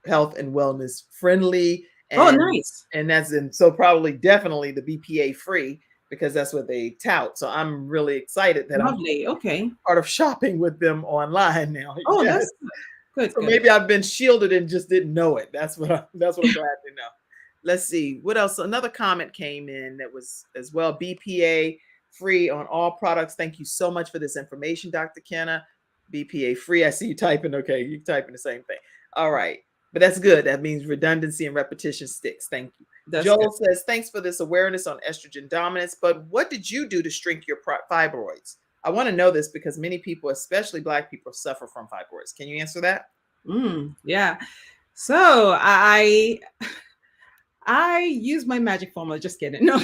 health and wellness friendly. Oh, And nice. that's so probably definitely the BPA free, because that's what they tout. So I'm really excited that I'm Lovely. Okay. part of shopping with them online now. Oh, Yes. that's good. So Good. maybe I've been shielded and just didn't know it. That's what I'm glad to know. Let's see what else. Another comment came in that was as well, BPA free on all products. Thank you so much for this information, Dr. Kenna. BPA free. I see you typing. Okay, you typing the same thing. All right. But that's good. That means redundancy and repetition sticks. Thank you. That's Joel good. says, thanks for this awareness on estrogen dominance. But what did you do to shrink your fibroids? I want to know this because many people, especially Black people, suffer from fibroids. Can you answer that? Yeah. So I use my magic formula. Just kidding. No.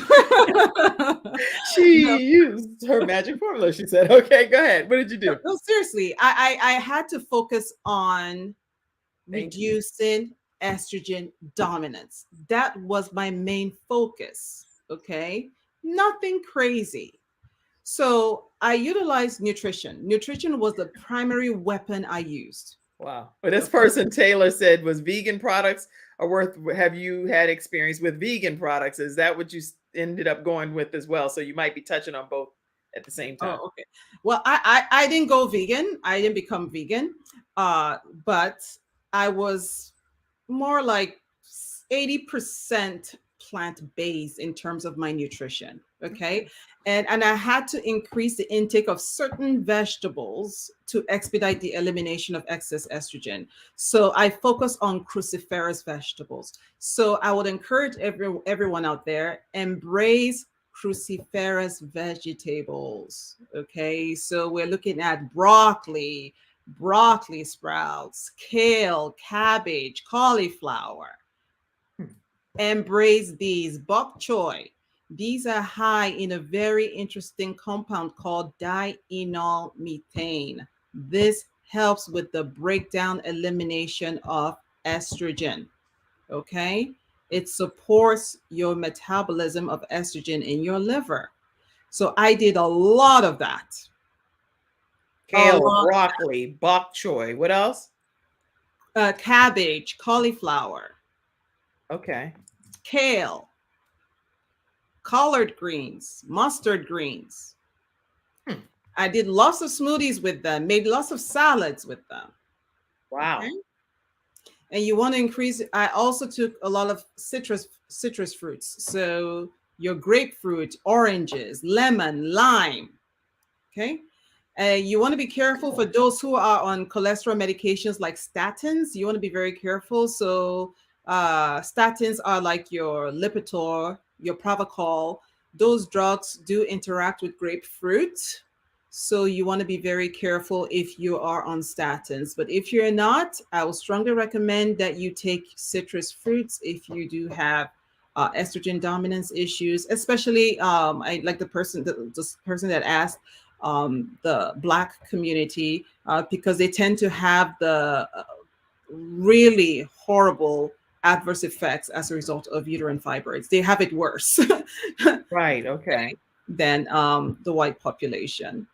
She No, used her magic formula. She said, okay, go ahead. What did you do? no, seriously. I had to focus on Thank you. reducing estrogen dominance. That was my main focus. Okay. Nothing crazy. So I utilized nutrition. Nutrition was the primary weapon I used. Wow. But this Okay. person, Taylor, said, was vegan products are worth, have you had experience with vegan products? Is that what you ended up going with as well? So you might be touching on both at the same time. Oh, okay. Well, I didn't go vegan. I didn't become vegan. But I was more like 80% plant-based in terms of my nutrition. Okay. And I had to increase the intake of certain vegetables to expedite the elimination of excess estrogen. So I focus on cruciferous vegetables. So I would encourage everyone out there, embrace cruciferous vegetables. Okay. So we're looking at broccoli sprouts, kale, cabbage, cauliflower. Embrace these. Bok choy. These are high in a very interesting compound called dienol methane. This helps with the breakdown elimination of estrogen. Okay. It supports your metabolism of estrogen in your liver. So I did a lot of that. Kale, broccoli, bok choy. What else? Cabbage, cauliflower, Okay. kale, collard greens, mustard greens. I did lots of smoothies with them, made lots of salads with them. Wow. Okay? And you want to increase, I also took a lot of citrus fruits. So your grapefruit, oranges, lemon, lime. Okay. You want to be careful for those who are on cholesterol medications like statins. You want to be very careful. So statins are like your Lipitor, your Pravachol. Those drugs do interact with grapefruit. So you want to be very careful if you are on statins. But if you're not, I would strongly recommend that you take citrus fruits if you do have estrogen dominance issues, especially I like the person that asked, the Black community, because they tend to have the really horrible adverse effects as a result of uterine fibroids. They have it worse Right. Okay. than the white population.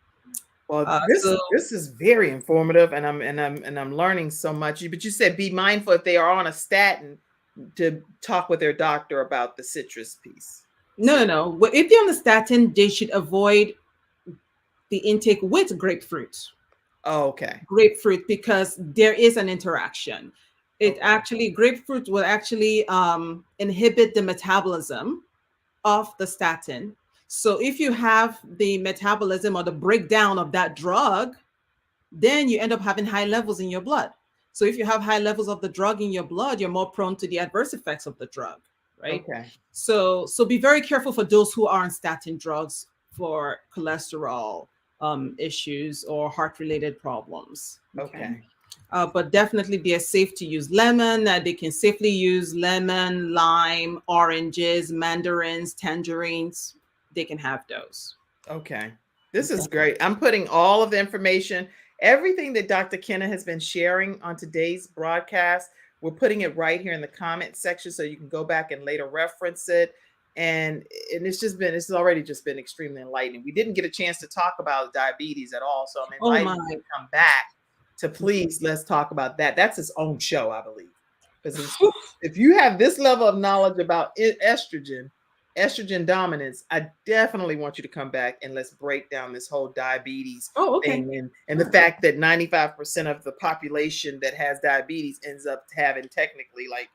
Well, So this is very informative, and I'm learning so much. But you said be mindful if they are on a statin to talk with their doctor about the citrus piece. no. If they're on the statin, they should avoid the intake with grapefruit. Oh, okay. Grapefruit, because there is an interaction. Okay. Grapefruit will actually inhibit the metabolism of the statin. So if you have the metabolism or the breakdown of that drug, then you end up having high levels in your blood. So if you have high levels of the drug in your blood, you're more prone to the adverse effects of the drug, right? Okay. So be very careful for those who are on statin drugs for cholesterol issues or heart-related problems. Okay. But definitely they're safe to use lemon. They can safely use lemon, lime, oranges, mandarins, tangerines. They can have those. Okay. This is great. I'm putting all of the information, everything that Dr. Kenna has been sharing on today's broadcast. We're putting it right here in the comment section so you can go back and later reference it. And it's already just been extremely enlightening. We didn't get a chance to talk about diabetes at all. So I'm inviting you to come back to please, let's talk about that. That's its own show, I believe. Because if you have this level of knowledge about estrogen dominance, I definitely want you to come back and let's break down this whole diabetes thing and the fact that 95% of the population that has diabetes ends up having technically like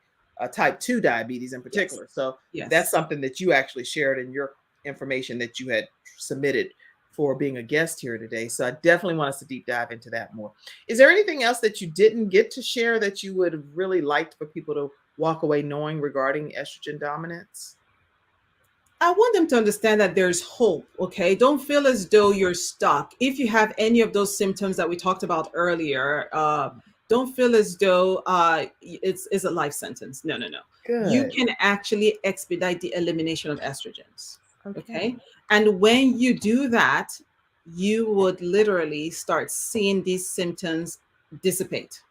type 2 diabetes in particular. So that's something that you actually shared in your information that you had submitted for being a guest here today. So I definitely want us to deep dive into that more. Is there anything else that you didn't get to share that you would have really liked for people to walk away knowing regarding estrogen dominance? I want them to understand that there's hope, okay? Don't feel as though you're stuck. If you have any of those symptoms that we talked about earlier, don't feel as though it's a life sentence. No. Good. You can actually expedite the elimination of estrogens, okay? And when you do that, you would literally start seeing these symptoms dissipate.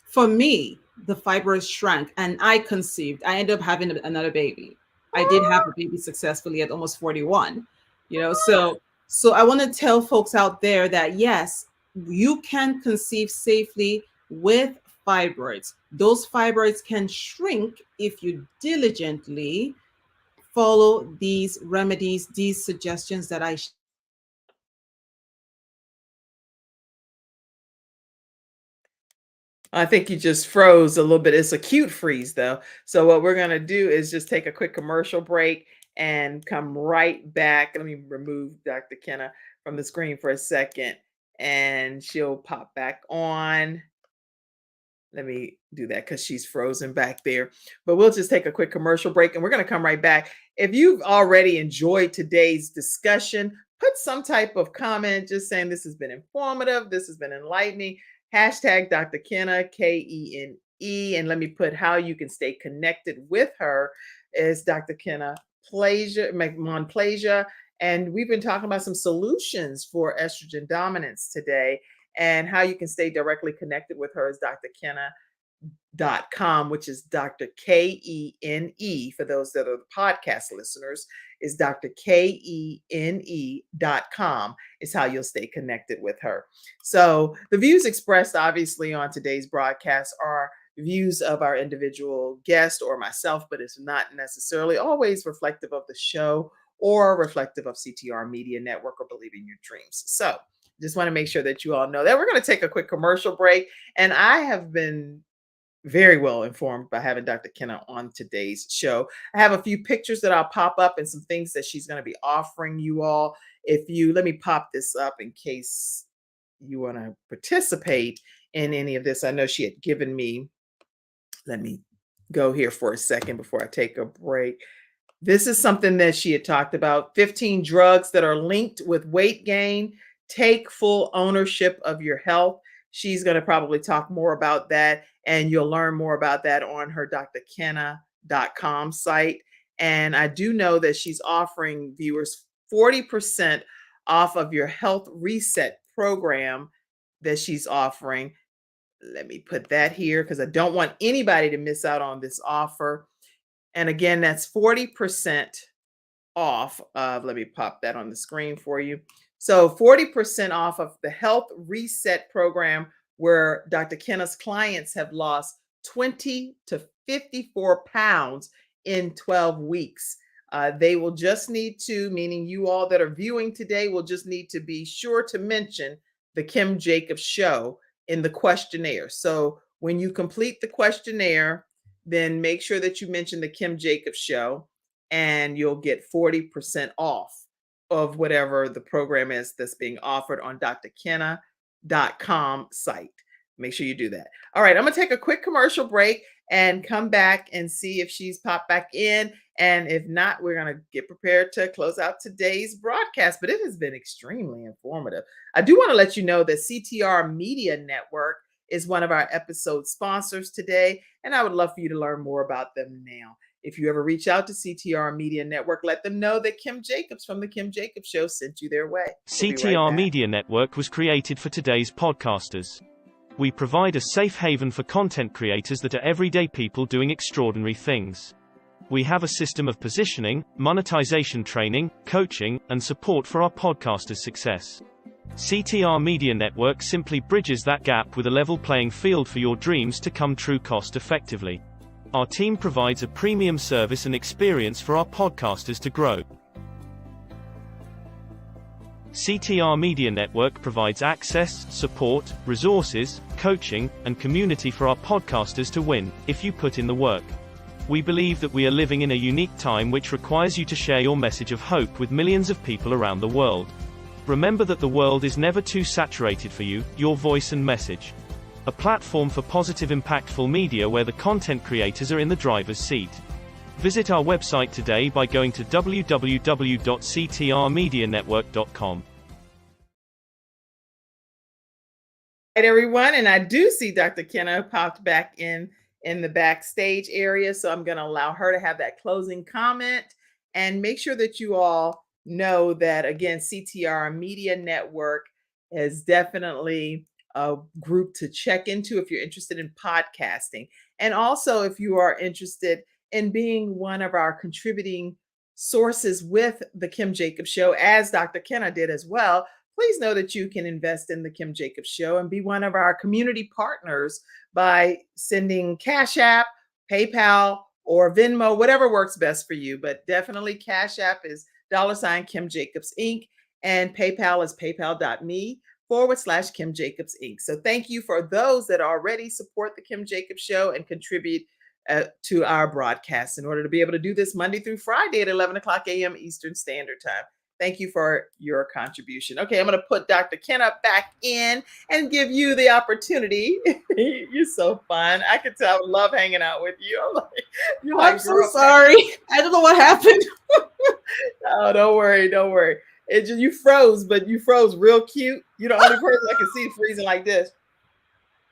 For me, the fibroids shrank and I conceived. I ended up having another baby. I did have a baby successfully at almost 41, so I want to tell folks out there that yes, you can conceive safely with fibroids. Those fibroids can shrink if you diligently follow these remedies, these suggestions that I think you just froze a little bit. It's a cute freeze though. So what we're going to do is just take a quick commercial break and come right back. Let me remove Dr. Kenna from the screen for a second and she'll pop back on. Let me do that because she's frozen back there. But we'll just take a quick commercial break and we're going to come right back. If you've already enjoyed today's discussion, put some type of comment just saying this has been informative, this has been enlightening. Hashtag Dr. Kenna, Kene. And let me put how you can stay connected with her is Dr. Kenna Monplasia. And we've been talking about some solutions for estrogen dominance today. And how you can stay directly connected with her is drkene.com, which is Dr. Kene. For those that are the podcast listeners, is drkene.com is how you'll stay connected with her. So the views expressed obviously on today's broadcast are views of our individual guest or myself, but it's not necessarily always reflective of the show or reflective of CTR Media Network or Believing Your Dreams. So just want to make sure that you all know that we're going to take a quick commercial break. And I have been very well informed by having Dr. Kenna on today's show. I have a few pictures that I'll pop up and some things that she's going to be offering you all. Let me pop this up in case you want to participate in any of this. I know she had given me, let me go here for a second before I take a break. This is something that she had talked about, 15 drugs that are linked with weight gain. Take full ownership of your health. She's going to probably talk more about that, and you'll learn more about that on her drkene.com site. And I do know that she's offering viewers 40% off of your health reset program that she's offering. Let me put that here because I don't want anybody to miss out on this offer. And again, that's 40% off of, let me pop that on the screen for you. So 40% off of the Health Reset program where Dr. Kenna's clients have lost 20 to 54 pounds in 12 weeks. They will just need to, meaning you all that are viewing today will just need to be sure to mention the Kim Jacobs Show in the questionnaire. So when you complete the questionnaire, then make sure that you mention the Kim Jacobs Show and you'll get 40% off of whatever the program is that's being offered on drkene.com site. Make sure you do that. All right, I'm going to take a quick commercial break and come back and see if she's popped back in. And if not, we're going to get prepared to close out today's broadcast. But it has been extremely informative. I do want to let you know that CTR Media Network is one of our episode sponsors today. And I would love for you to learn more about them now. If you ever reach out to CTR Media Network, let them know that Kim Jacobs from the Kim Jacobs Show sent you their way. CTR Media Network was created for today's podcasters. We provide a safe haven for content creators that are everyday people doing extraordinary things. We have a system of positioning, monetization training, coaching, and support for our podcasters' success. CTR Media Network simply bridges that gap with a level playing field for your dreams to come true cost effectively. Our team provides a premium service and experience for our podcasters to grow. CTR Media Network provides access, support, resources, coaching, and community for our podcasters to win, if you put in the work. We believe that we are living in a unique time which requires you to share your message of hope with millions of people around the world. Remember that the world is never too saturated for you, your voice and message. A platform for positive, impactful media where the content creators are in the driver's seat. Visit our website today by going to www.ctrmedianetwork.com. Right, everyone, and I do see Dr. Kenna popped back in the backstage area, so I'm going to allow her to have that closing comment, and make sure that you all know that, again, CTR Media Network is definitely a group to check into if you're interested in podcasting, and also if you are interested in being one of our contributing sources with the Kim Jacobs Show, as Dr. Kenna did as well. Please know that you can invest in the Kim Jacobs Show and be one of our community partners by sending Cash App, PayPal, or Venmo, whatever works best for you. But definitely Cash App is $ Kim Jacobs Inc. and PayPal is paypal.me/Kim Jacobs Inc. So thank you for those that already support the Kim Jacobs Show and contribute to our broadcast in order to be able to do this Monday through Friday at 11 o'clock a.m. Eastern Standard Time. Thank you for your contribution. Okay, I'm going to put Dr. Kenna back in and give you the opportunity. You're so fun. I can tell I love hanging out with you. I'm so sorry. I don't know what happened. Oh, don't worry. Don't worry. It just, you froze, but you froze real cute. You're the only person I can see freezing like this.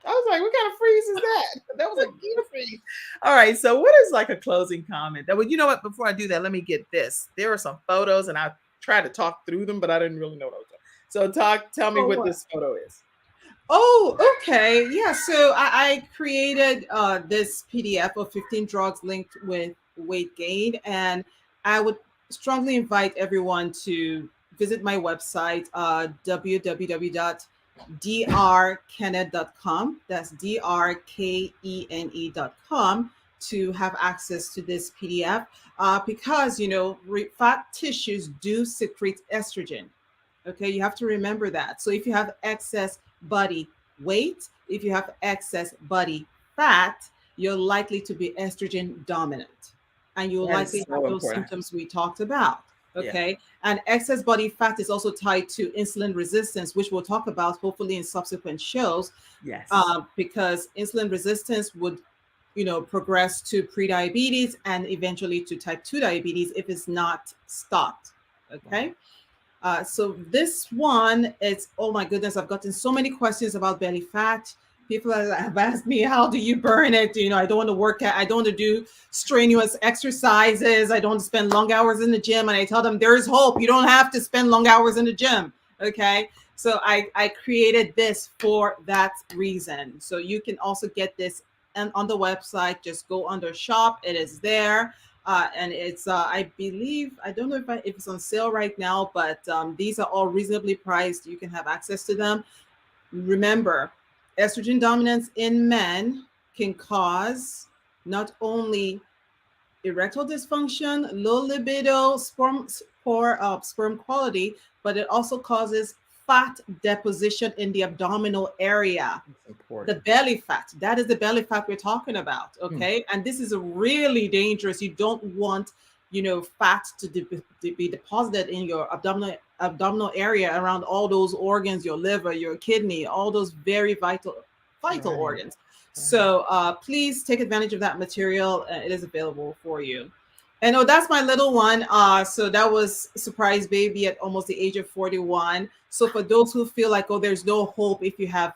I was like, what kind of freeze is that? That was a cute freeze. All right. So what is like a closing comment? You know what? Before I do that, let me get this. There are some photos and I tried to talk through them, but I didn't really know those. So tell me what this photo is. Oh, okay. Yeah. So I created this PDF of 15 drugs linked with weight gain. And I would strongly invite everyone to visit my website, www.drkenneth.com. That's drkene.com, to have access to this PDF, because, fat tissues do secrete estrogen. Okay, you have to remember that. So if you have excess body weight, if you have excess body fat, you're likely to be estrogen dominant, and you'll likely have those symptoms we talked about. Okay. Yeah. And excess body fat is also tied to insulin resistance, which we'll talk about hopefully in subsequent shows. Yes. Because insulin resistance would, progress to prediabetes and eventually to type 2 diabetes if it's not stopped. Okay. Wow. So this one is, oh my goodness, I've gotten so many questions about belly fat. People have asked me, how do you burn it? I don't want to work out. I don't want to do strenuous exercises. I don't want to spend long hours in the gym. And I tell them there is hope. You don't have to spend long hours in the gym. Okay. So I created this for that reason. So you can also get this on the website. Just go under shop. It is there. And it's, I believe, I don't know if it's on sale right now, but these are all reasonably priced. You can have access to them. Remember, estrogen dominance in men can cause not only erectile dysfunction, low libido, sperm quality, but it also causes fat deposition in the abdominal area. The belly fat, that is the belly fat we're talking about. Okay. And this is really dangerous. You don't want, fat to be deposited in your abdominal area around all those organs, your liver, your kidney, all those very vital organs. So please take advantage of that material. It is available for you. And that's my little one. So that was surprise baby at almost the age of 41. So for those who feel like, there's no hope if you have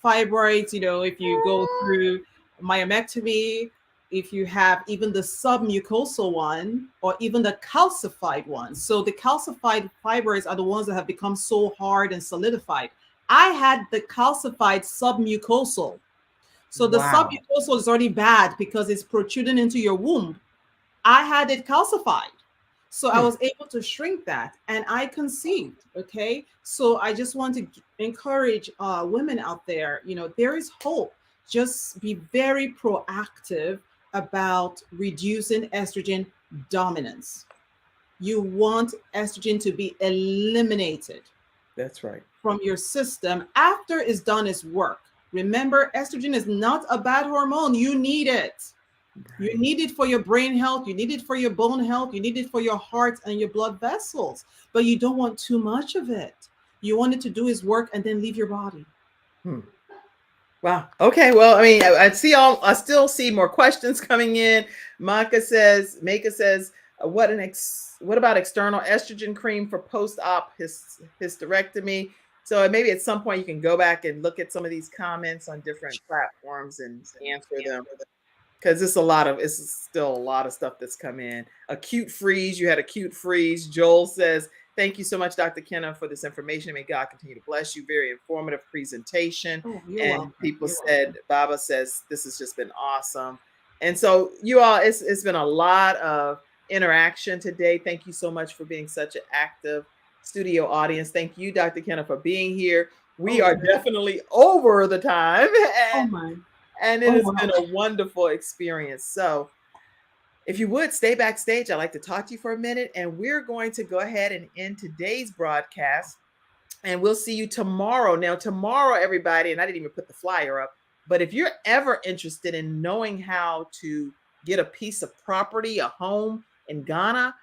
fibroids, if you go through myomectomy, if you have even the submucosal one, or even the calcified one. So the calcified fibroids are the ones that have become so hard and solidified. I had the calcified submucosal. So the submucosal is already bad because it's protruding into your womb. I had it calcified. So I was able to shrink that and I conceived. Okay. So I just want to encourage women out there, there is hope. Just be very proactive about reducing estrogen dominance. You want estrogen to be eliminated. That's right. From your system after it's done its work. Remember, estrogen is not a bad hormone. You need it. Right. You need it for your brain health. You need it for your bone health. You need it for your heart and your blood vessels. But you don't want too much of it. You want it to do its work and then leave your body. Wow. Okay. Well, I mean, I still see more questions coming in. Maka says, what about external estrogen cream for post-op hysterectomy? So maybe at some point you can go back and look at some of these comments on different platforms and answer them, because it's still a lot of stuff that's come in. Acute freeze. You had acute freeze. Joel says, thank you so much, Dr. Kenna, for this information. May God continue to bless you. Very informative presentation. You're welcome. Baba says, this has just been awesome. And so you all, it's been a lot of interaction today. Thank you so much for being such an active studio audience. Thank you, Dr. Kenna, for being here. We are definitely over the time. And it has been a wonderful experience. So if you would stay backstage, I'd like to talk to you for a minute, and we're going to go ahead and end today's broadcast, and we'll see you tomorrow. Now, tomorrow, everybody, and I didn't even put the flyer up, but if you're ever interested in knowing how to get a piece of property, a home in Ghana,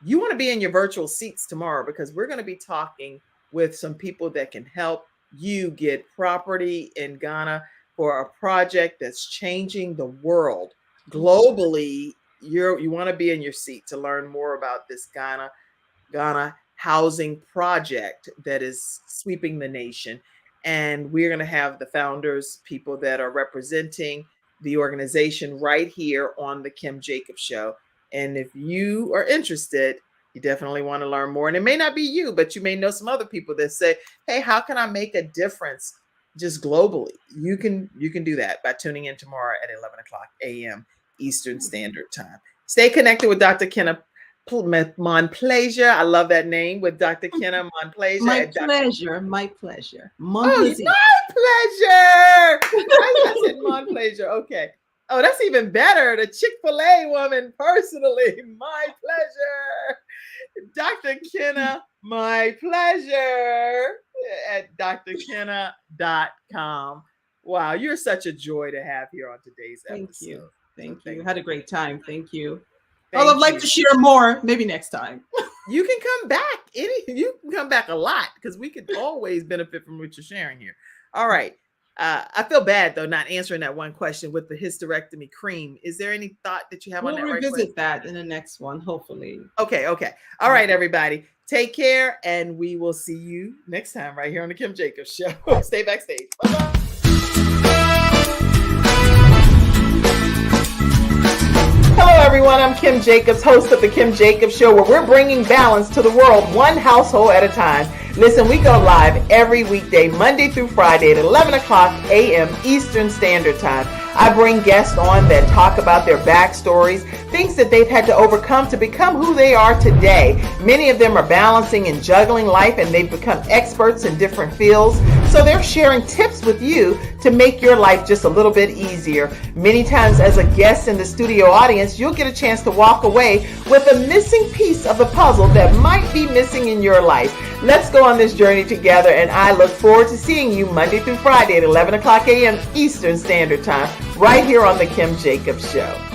you want to be in your virtual seats tomorrow, because we're going to be talking with some people that can help you get property in Ghana for a project that's changing the world globally. You want to be in your seat to learn more about this Ghana housing project that is sweeping the nation. And we're going to have the founders, people that are representing the organization, right here on the Kim Jacobs Show. And if you are interested, you definitely want to learn more. And it may not be you, but you may know some other people that say, hey, how can I make a difference just globally? You can do that by tuning in tomorrow at 11 o'clock a.m. Eastern Standard Time. Stay connected with Dr. Kenna Monplaisir. I love that name, with Dr. Kenna Monplaisir. My pleasure. My pleasure. My pleasure. I said Monplaisir. Okay. Oh, that's even better. The Chick-fil-A woman personally. My pleasure. Dr. Kenna, my pleasure, at drkenna.com. Wow, you're such a joy to have here on today's episode. Thank you. Had a great time. Thank you. I'd like to share more, maybe next time. You can come back. You can come back a lot, because we could always benefit from what you're sharing here. All right. I feel bad, though, not answering that one question with the hysterectomy cream. Is there any thought that you have on that? We'll revisit that in the next one, hopefully. Okay. All right, everybody. Take care, and we will see you next time right here on the Kim Jacobs Show. Stay backstage. Bye-bye. Hello, everyone. I'm Kim Jacobs, host of the Kim Jacobs Show, where we're bringing balance to the world, one household at a time. Listen, we go live every weekday, Monday through Friday at 11 o'clock a.m. Eastern Standard Time. I bring guests on that talk about their backstories, things that they've had to overcome to become who they are today. Many of them are balancing and juggling life, and they've become experts in different fields. So they're sharing tips with you to make your life just a little bit easier. Many times as a guest in the studio audience, you'll get a chance to walk away with a missing piece of the puzzle that might be missing in your life. Let's go on this journey together, and I look forward to seeing you Monday through Friday at 11 o'clock a.m. Eastern Standard Time, right here on the Kim Jacobs Show.